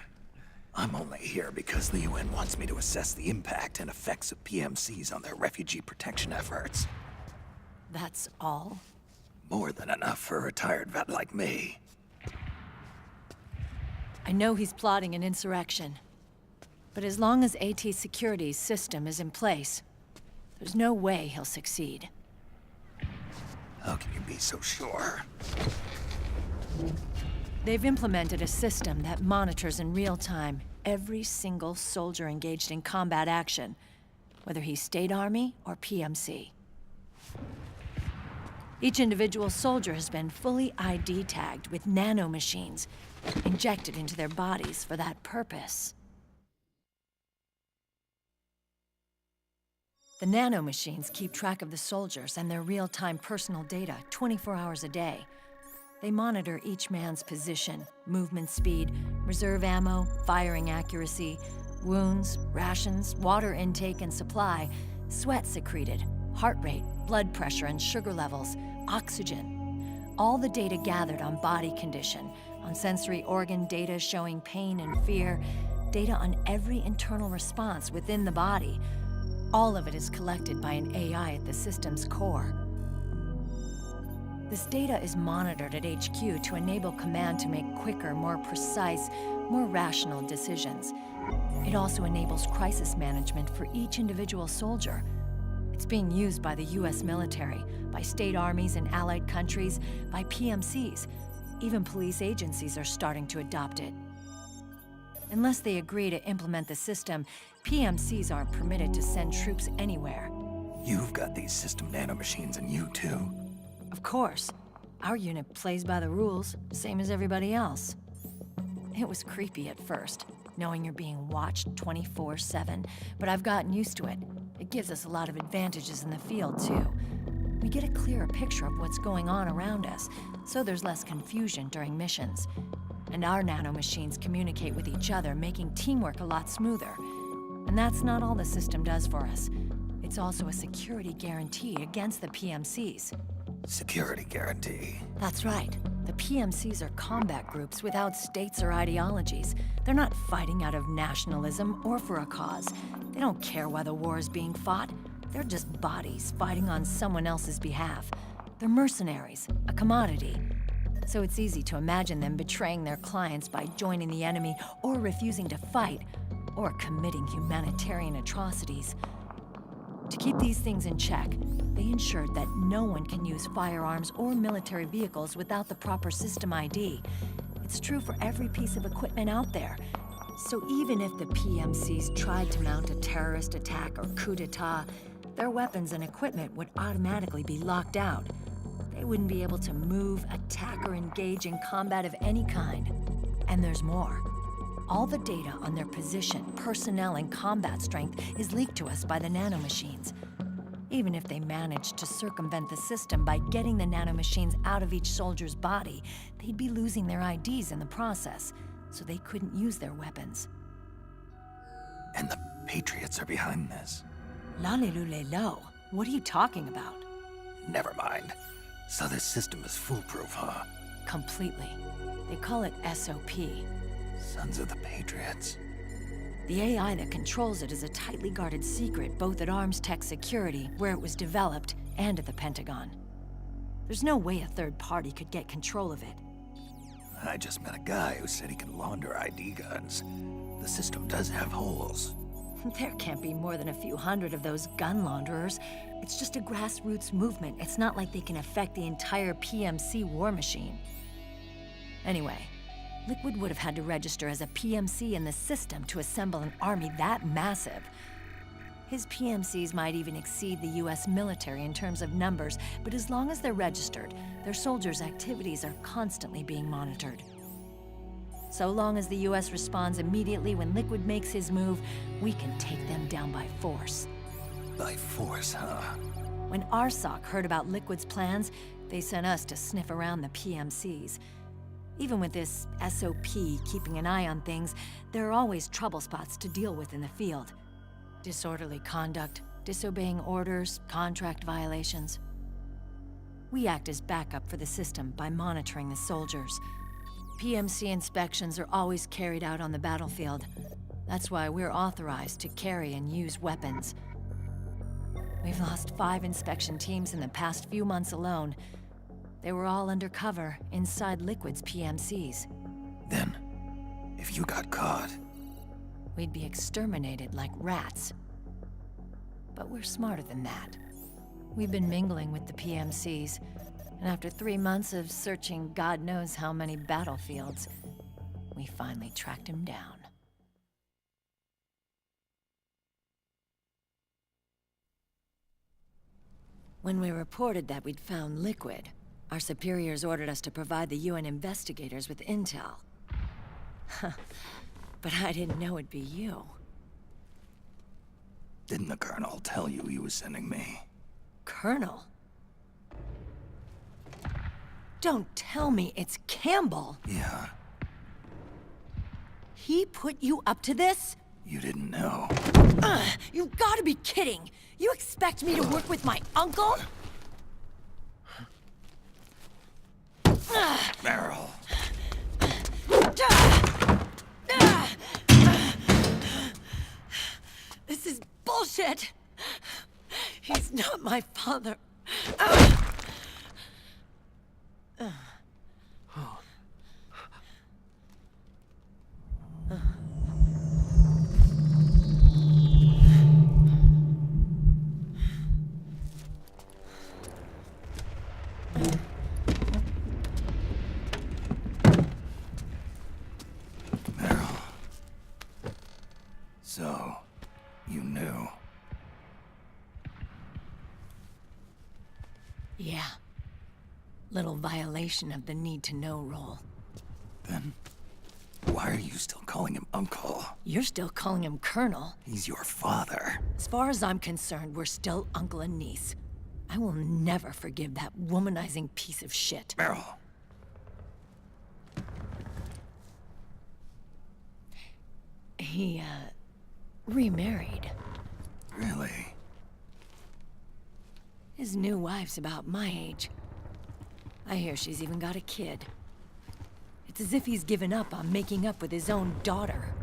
I'm only here because the UN wants me to assess the impact and effects of PMCs on their refugee protection efforts. That's all? More than enough for a retired vet like me. I know he's plotting an insurrection. But as long as AT Security's system is in place, there's no way he'll succeed. How can you be so sure? They've implemented a system that monitors in real time every single soldier engaged in combat action, whether he's State Army or PMC. Each individual soldier has been fully ID tagged with nanomachines injected into their bodies for that purpose. The nanomachines keep track of the soldiers and their real-time personal data 24 hours a day. They monitor each man's position, movement speed, reserve ammo, firing accuracy, wounds, rations, water intake and supply, sweat secreted, heart rate, blood pressure and sugar levels, oxygen. All the data gathered on body condition, on sensory organ data showing pain and fear, data on every internal response within the body. All of it is collected by an AI at the system's core. This data is monitored at HQ to enable command to make quicker, more precise, more rational decisions. It also enables crisis management for each individual soldier. It's being used by the US military, by state armies in allied countries, by PMCs. Even police agencies are starting to adopt it. Unless they agree to implement the system, PMCs aren't permitted to send troops anywhere. You've got these system nanomachines in you too. Of course. Our unit plays by the rules, same as everybody else. It was creepy at first, knowing you're being watched 24/7, but I've gotten used to it. It gives us a lot of advantages in the field, too. We get a clearer picture of what's going on around us, so there's less confusion during missions. And our nanomachines communicate with each other, making teamwork a lot smoother. And that's not all the system does for us. It's also a security guarantee against the PMCs. Security guarantee. That's right. The PMCs are combat groups without states or ideologies. They're not fighting out of nationalism or for a cause. They don't care why the war is being fought. They're just bodies fighting on someone else's behalf. They're mercenaries, a commodity. So it's easy to imagine them betraying their clients by joining the enemy or refusing to fight, or committing humanitarian atrocities. To keep these things in check, they ensured that no one can use firearms or military vehicles without the proper system ID. It's true for every piece of equipment out there. So even if the PMCs tried to mount a terrorist attack or coup d'etat, their weapons and equipment would automatically be locked out. They wouldn't be able to move, attack, or engage in combat of any kind. And there's more. All the data on their position, personnel, and combat strength is leaked to us by the nanomachines. Even if they managed to circumvent the system by getting the nanomachines out of each soldier's body, they'd be losing their IDs in the process, so they couldn't use their weapons. And the Patriots are behind this. Lalilulelo, what are you talking about? Never mind. So this system is foolproof, huh? Completely. They call it SOP. Sons of the Patriots. The AI that controls it is a tightly guarded secret, both at Arms Tech Security, where it was developed, and at the Pentagon. There's no way a third party could get control of it. I just met a guy who said he can launder ID guns. The system does have holes. There can't be more than a few hundred of those gun launderers. It's just a grassroots movement. It's not like they can affect the entire PMC war machine. Anyway, Liquid would have had to register as a PMC in the system to assemble an army that massive. His PMCs might even exceed the US military in terms of numbers, but as long as they're registered, their soldiers' activities are constantly being monitored. So long as the US responds immediately when Liquid makes his move, we can take them down by force. By force, huh? When RSOC heard about Liquid's plans, they sent us to sniff around the PMCs. Even with this SOP keeping an eye on things, there are always trouble spots to deal with in the field. Disorderly conduct, disobeying orders, contract violations. We act as backup for the system by monitoring the soldiers. PMC inspections are always carried out on the battlefield. That's why we're authorized to carry and use weapons. We've lost 5 inspection teams in the past few months alone. They were all undercover inside Liquid's PMCs. Then, if you got caught, we'd be exterminated like rats. But we're smarter than that. We've been mingling with the PMCs, and after 3 months of searching God knows how many battlefields, we finally tracked him down. When we reported that we'd found Liquid, our superiors ordered us to provide the UN investigators with intel. But I didn't know it'd be you. didn't the Colonel tell you he was sending me? Colonel? Don't tell me it's Campbell. Yeah. He put you up to this? You didn't know. You've got to be kidding! You expect me to work with my uncle? Meryl. This is bullshit! He's not my father. So, you knew. Yeah. Little violation of the need-to-know rule. Then, why are you still calling him Uncle? You're still calling him Colonel. He's your father. As far as I'm concerned, we're still uncle and niece. I will never forgive that womanizing piece of shit. Meryl. He, remarried. Really? His new wife's about my age. I hear she's even got a kid. It's as if he's given up on making up with his own daughter.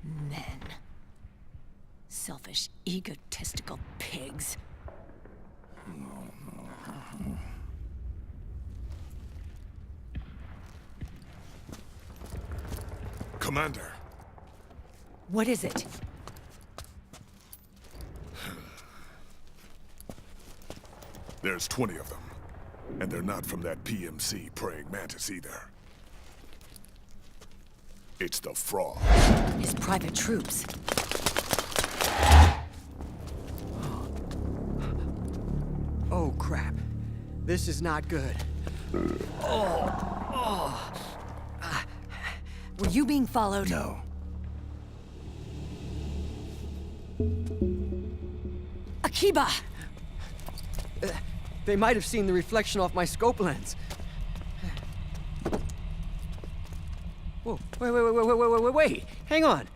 Men. Selfish, egotistical pigs. Commander. What is it? There's 20 of them. And they're not from that PMC praying mantis either. It's the Frog. His private troops. Oh, crap. This is not good. Were you being followed? No. Akiba! They might have seen the reflection off my scope lens. Whoa, wait. Hang on.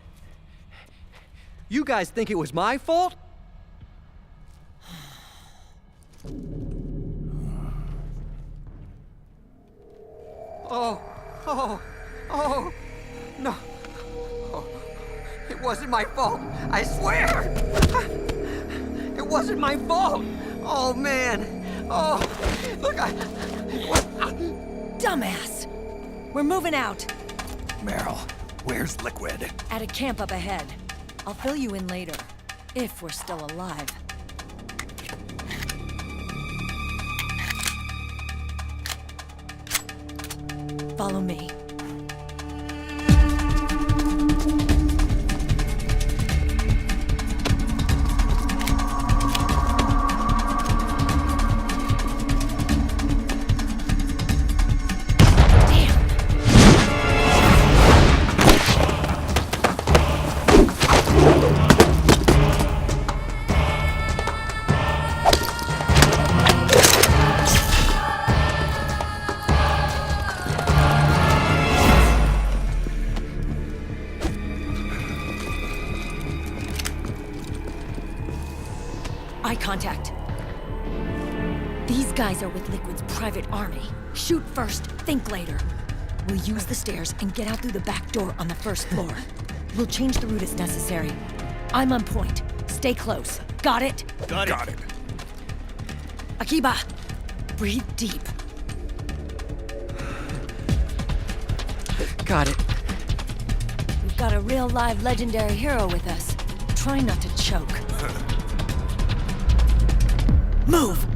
You guys think it was my fault? Oh, no. Oh, it wasn't my fault, I swear! It wasn't my fault! Oh, man. Oh, look, Dumbass! We're moving out. Meryl, where's Liquid? At a camp up ahead. I'll fill you in later. If we're still alive. Follow me. Eye contact. These guys are with Liquid's private army. Shoot first, think later. We'll use the stairs and get out through the back door on the first floor. We'll change the route as necessary. I'm on point. Stay close. Got it? Got it. Akiba, breathe deep. Got it. We've got a real live legendary hero with us. Try not to choke. Move!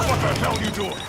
What the hell are you doing?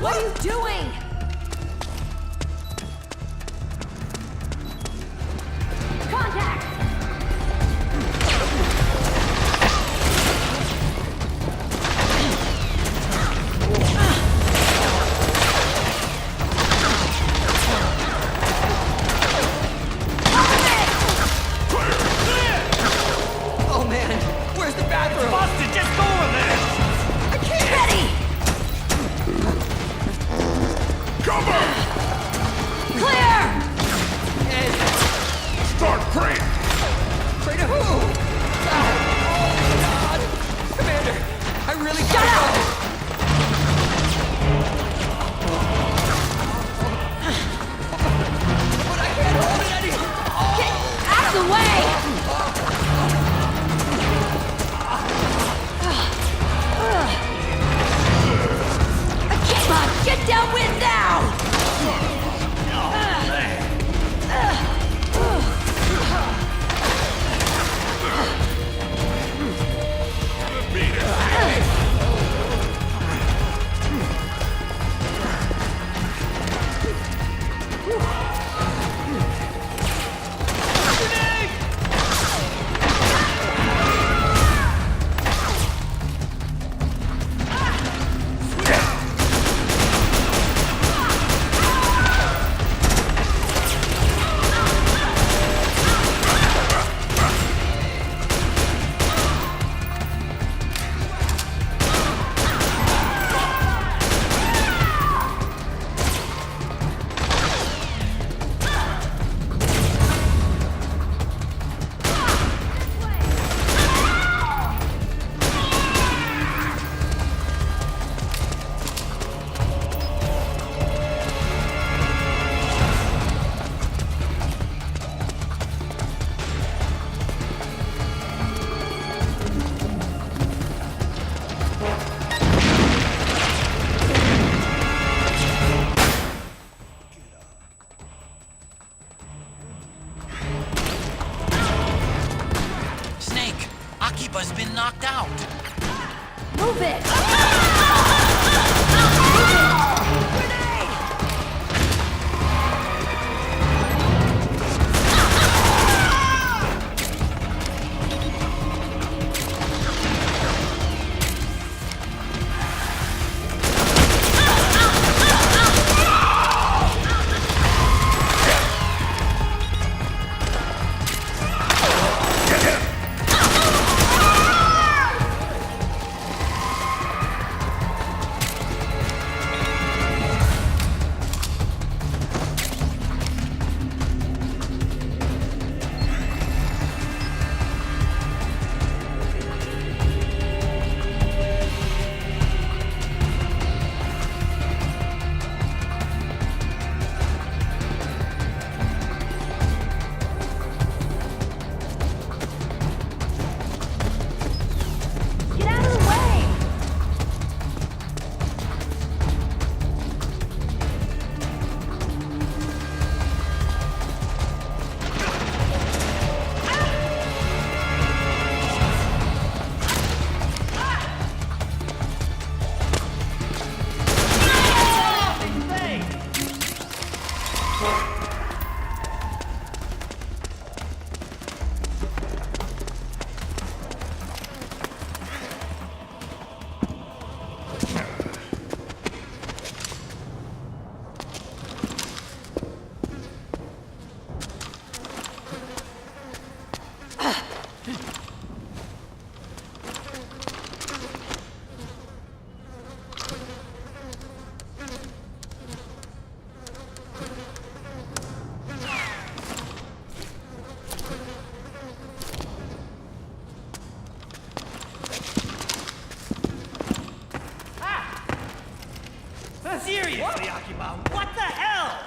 What are you doing? Contact! Oh man, where's the bathroom? Busted, just go over there! I can't! Betty! Cover! Clear! Ed, Start praying! pray to who? God! Commander, I really Shut gotta up! go. But I can't hold it anymore! Get out of the way! Come on, get downwind now! Snake, Akiba's been knocked out. Move it! Get out of the way! Seriously, Akiba, what the hell?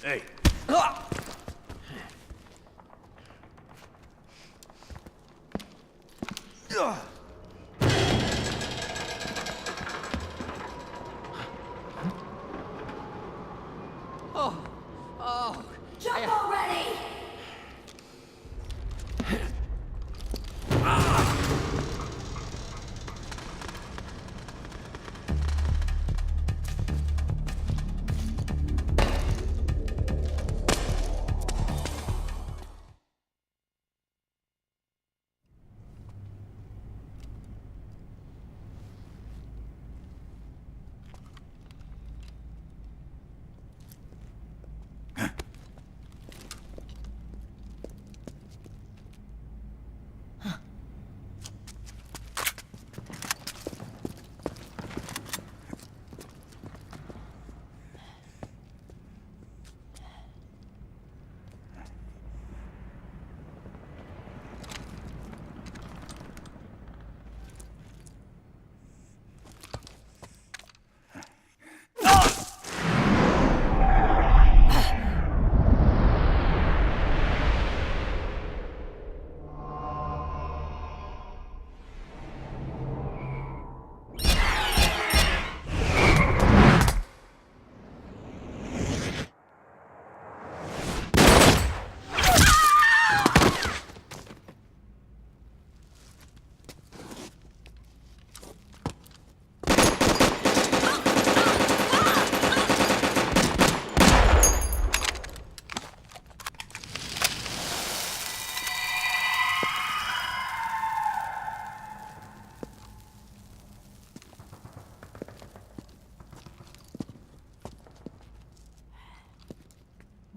Hey. Oh. Jump already!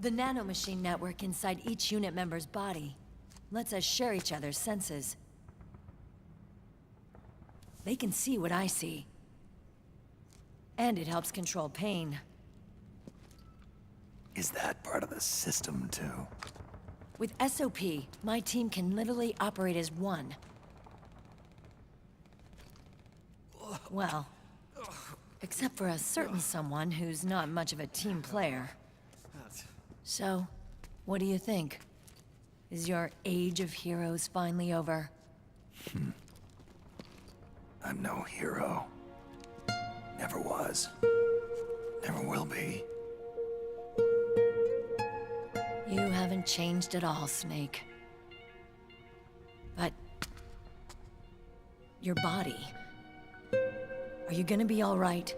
The nanomachine network inside each unit member's body lets us share each other's senses. They can see what I see. And it helps control pain. Is that part of the system, too? With SOP, my team can literally operate as one. Well, except for a certain someone who's not much of a team player. So, what do you think? Is your age of heroes finally over? I'm no hero. Never was. Never will be. You haven't changed at all, Snake. But... your body... are you gonna be all right?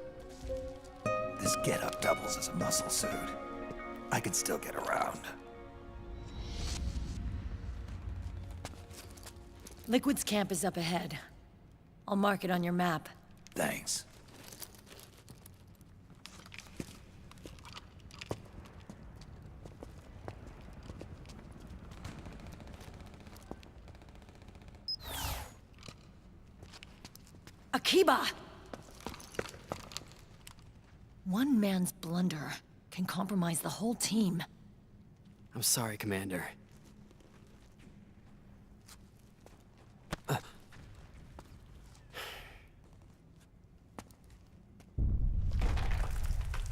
This getup doubles as a muscle suit. I can still get around. Liquid's camp is up ahead. I'll mark it on your map. Thanks. Akiba! One man's blunder can compromise the whole team. I'm sorry, Commander.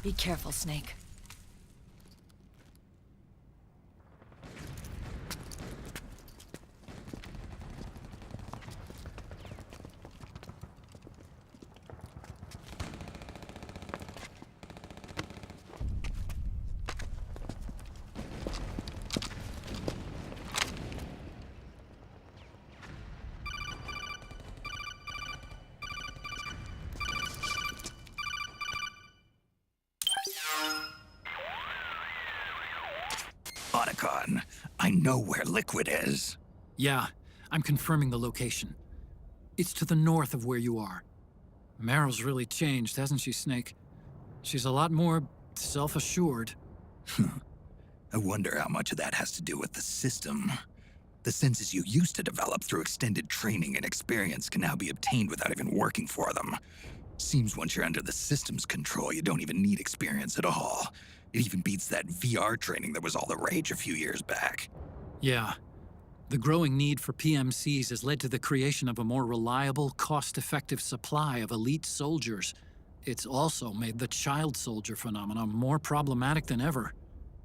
Be careful, Snake. Otacon, I know where Liquid is. Yeah, I'm confirming the location. It's to the north of where you are. Meryl's really changed, hasn't she, Snake? She's a lot more self-assured. I wonder how much of that has to do with the system. The senses you used to develop through extended training and experience can now be obtained without even working for them. Seems once you're under the system's control, you don't even need experience at all. It even beats that VR training that was all the rage a few years back. Yeah. The growing need for PMCs has led to the creation of a more reliable, cost-effective supply of elite soldiers. It's also made the child soldier phenomenon more problematic than ever.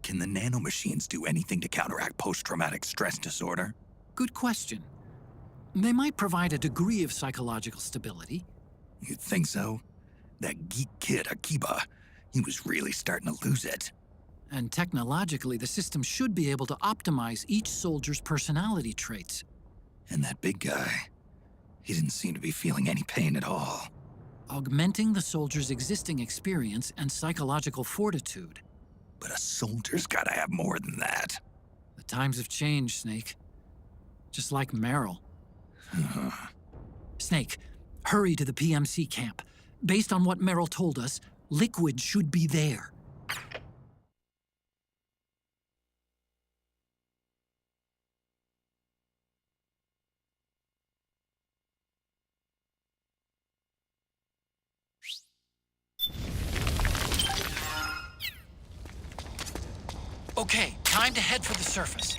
Can the nanomachines do anything to counteract post-traumatic stress disorder? Good question. They might provide a degree of psychological stability. You'd think so? That geek kid, Akiba, he was really starting to lose it. And technologically, the system should be able to optimize each soldier's personality traits. And that big guy, he didn't seem to be feeling any pain at all. Augmenting the soldier's existing experience and psychological fortitude. But a soldier's gotta have more than that. The times have changed, Snake. Just like Meryl. Snake, hurry to the PMC camp. Based on what Meryl told us, Liquid should be there. Okay, time to head for the surface.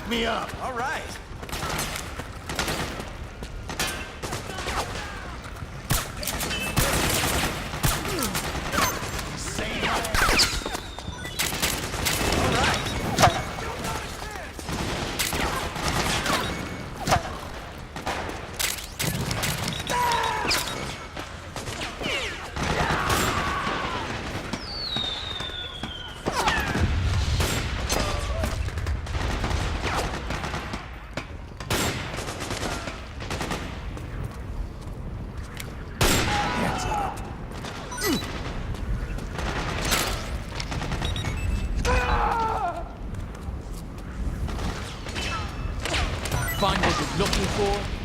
me up. All right. Find what you're looking for?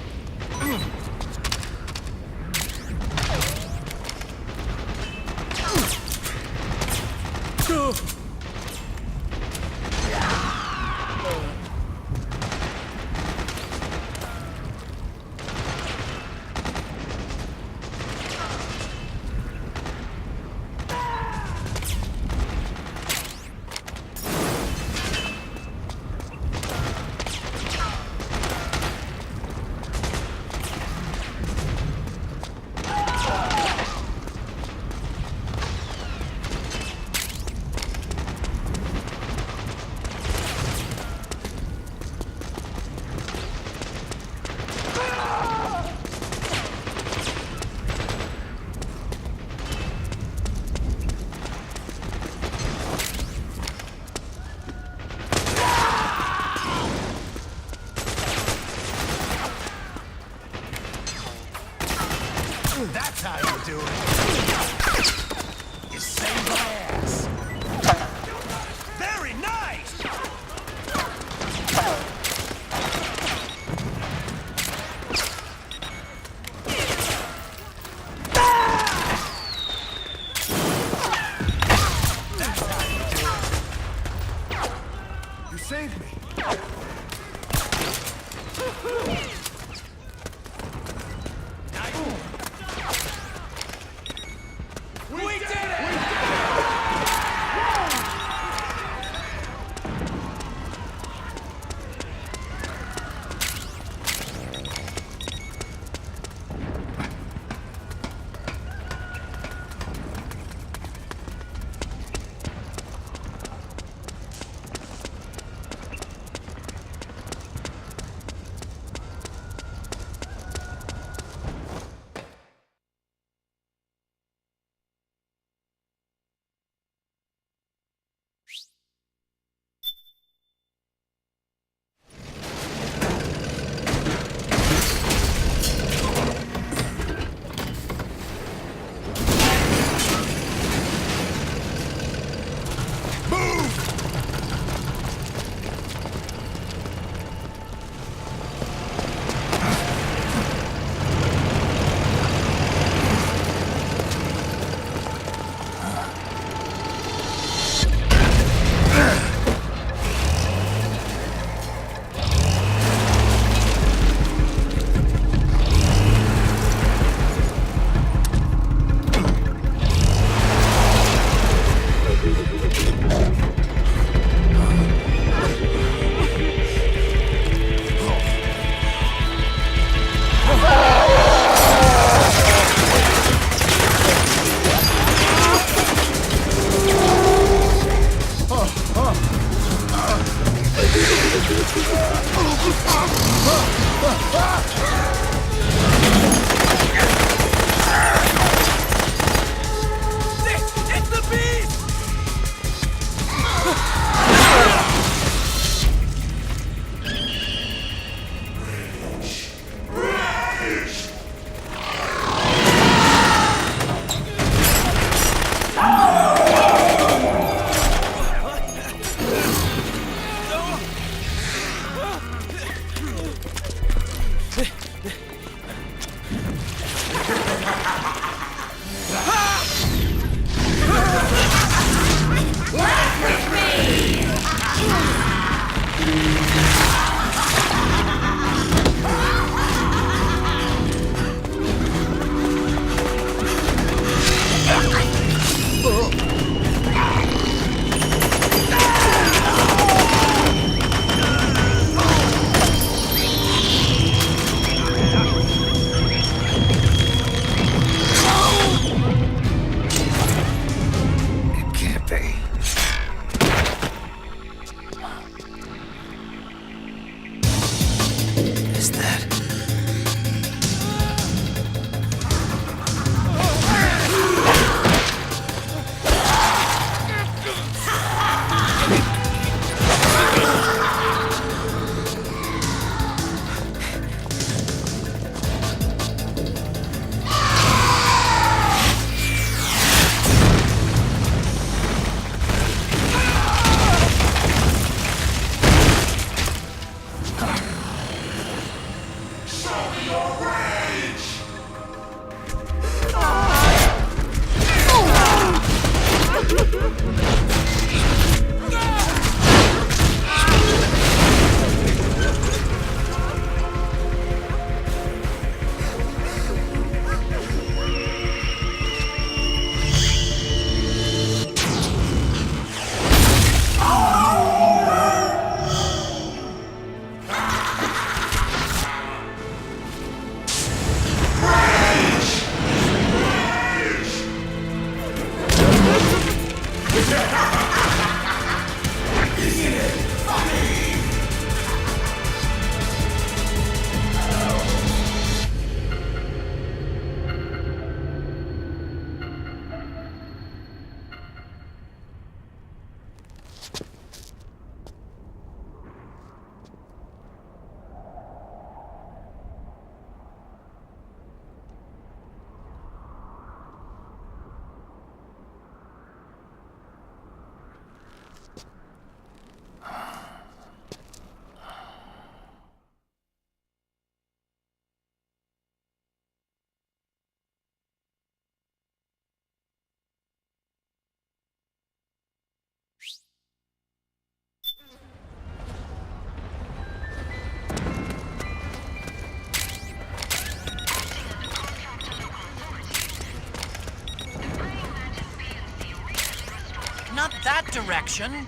not that direction.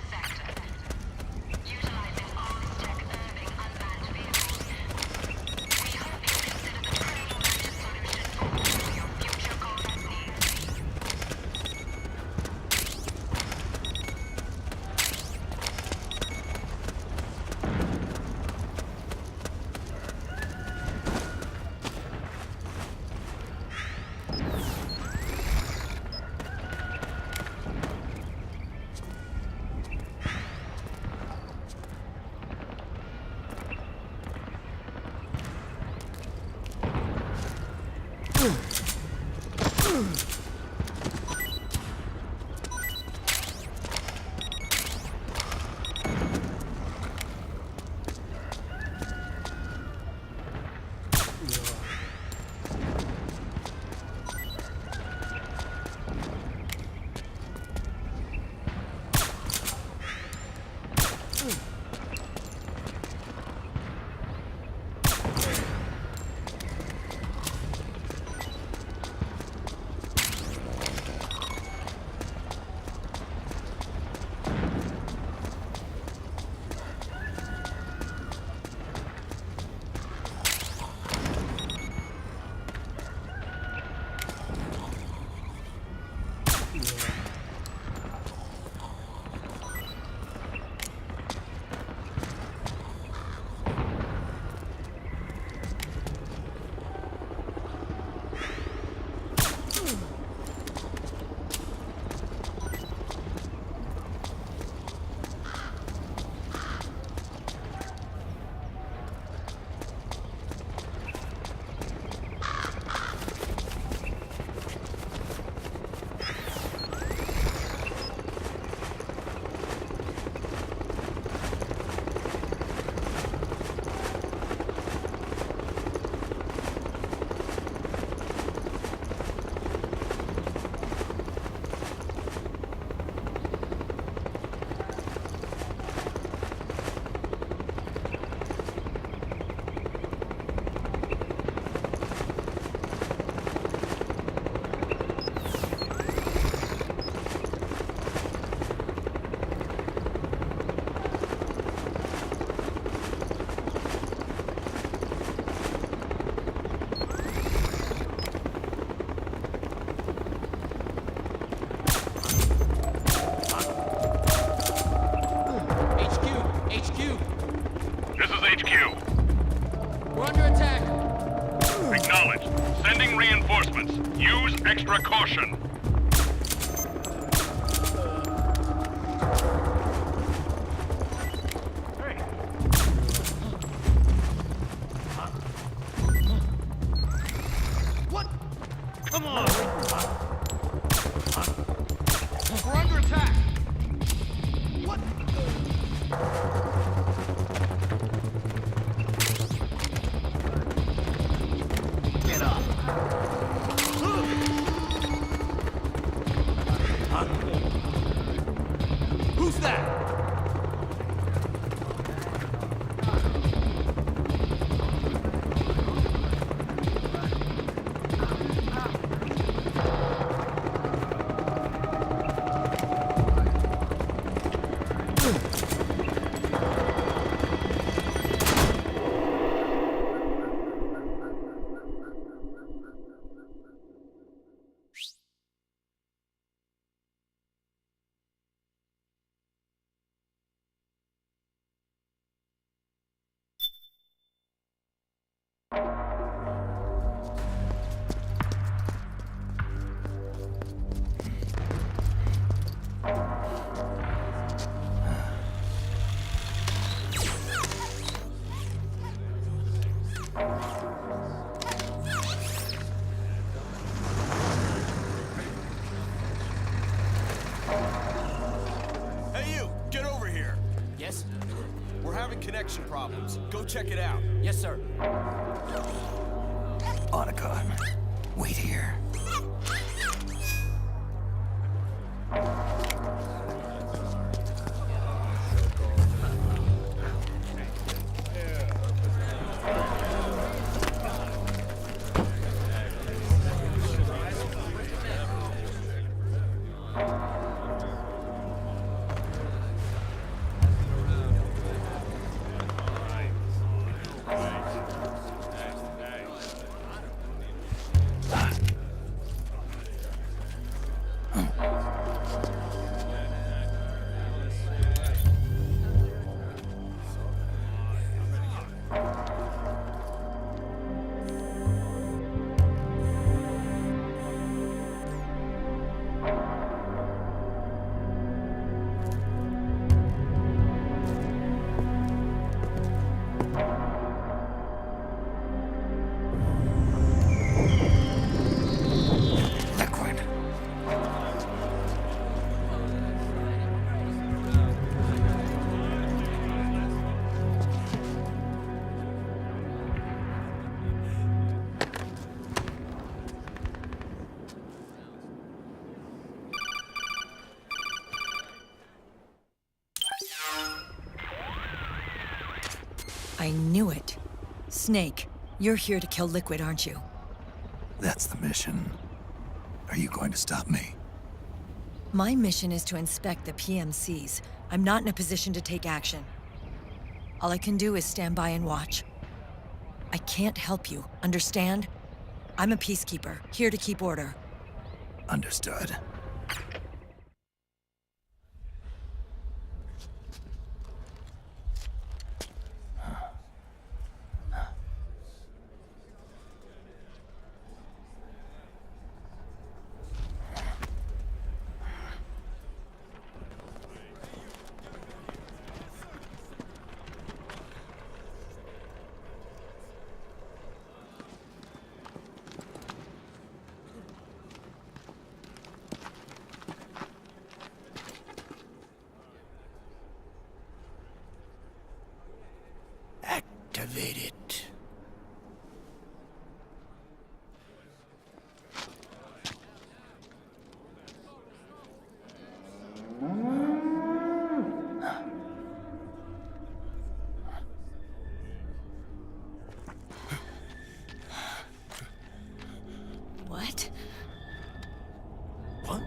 Extra caution. What? Come on! We're under attack! What? Get up! Who's that? Connection problems. Go check it out. Yes, sir. Otacon, wait here. I knew it. Snake, you're here to kill Liquid, aren't you? That's the mission. Are you going to stop me? My mission is to inspect the PMCs. I'm not in a position to take action. All I can do is stand by and watch. I can't help you, understand? I'm a peacekeeper, here to keep order. Understood. Activate it. What? What?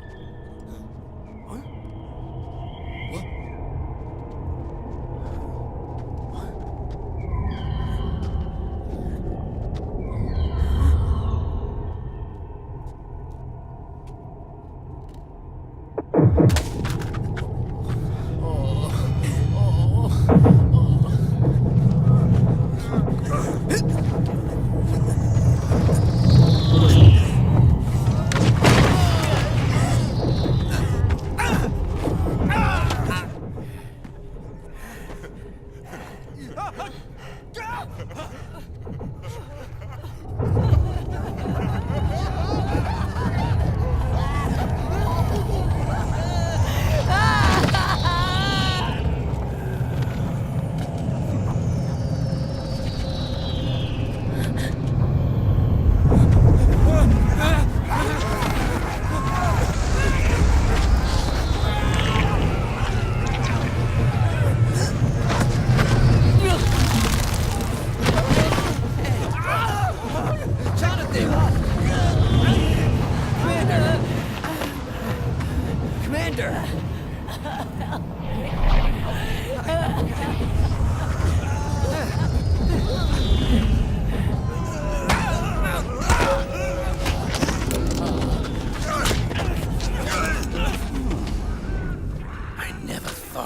What? What?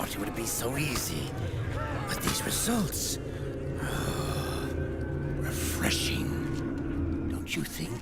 It would be so easy. But these results... refreshing, don't you think?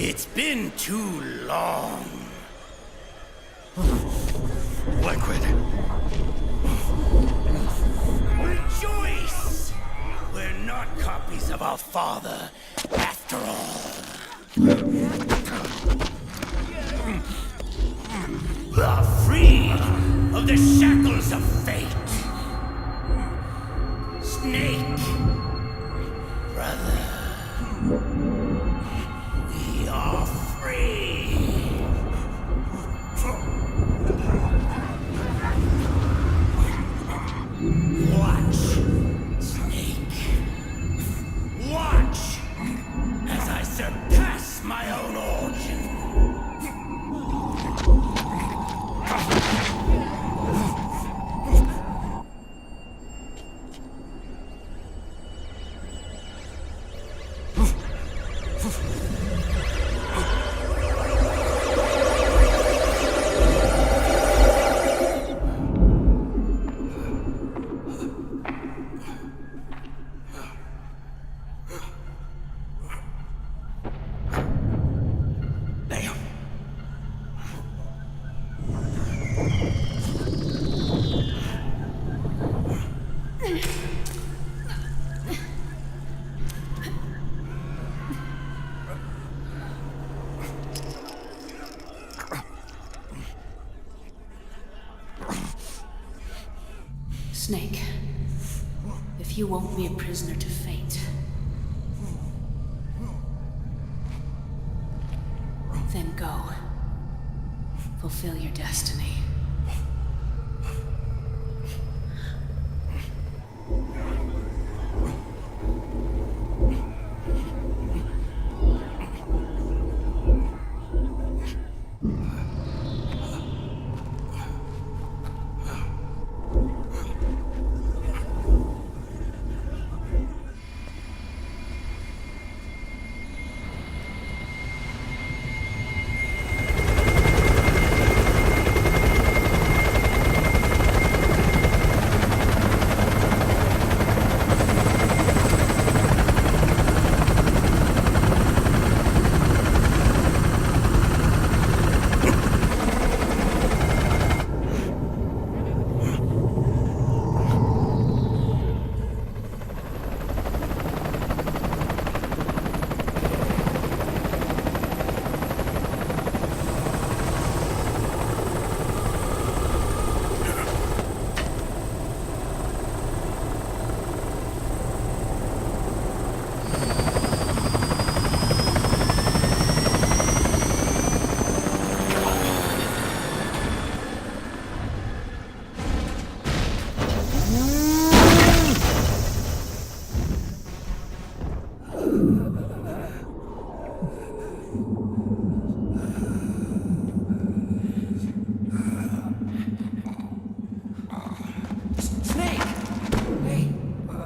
It's been too long. Liquid. Rejoice! We're not copies of our father, after all. Are free of the shackles of fate. Snake, brother, we are free. Watch, Snake. Watch as I surpass my own origin. Snake, if you won't be a prisoner to fate, then go. Fulfill your destiny.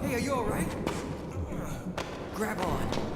Hey, are you alright? Grab on.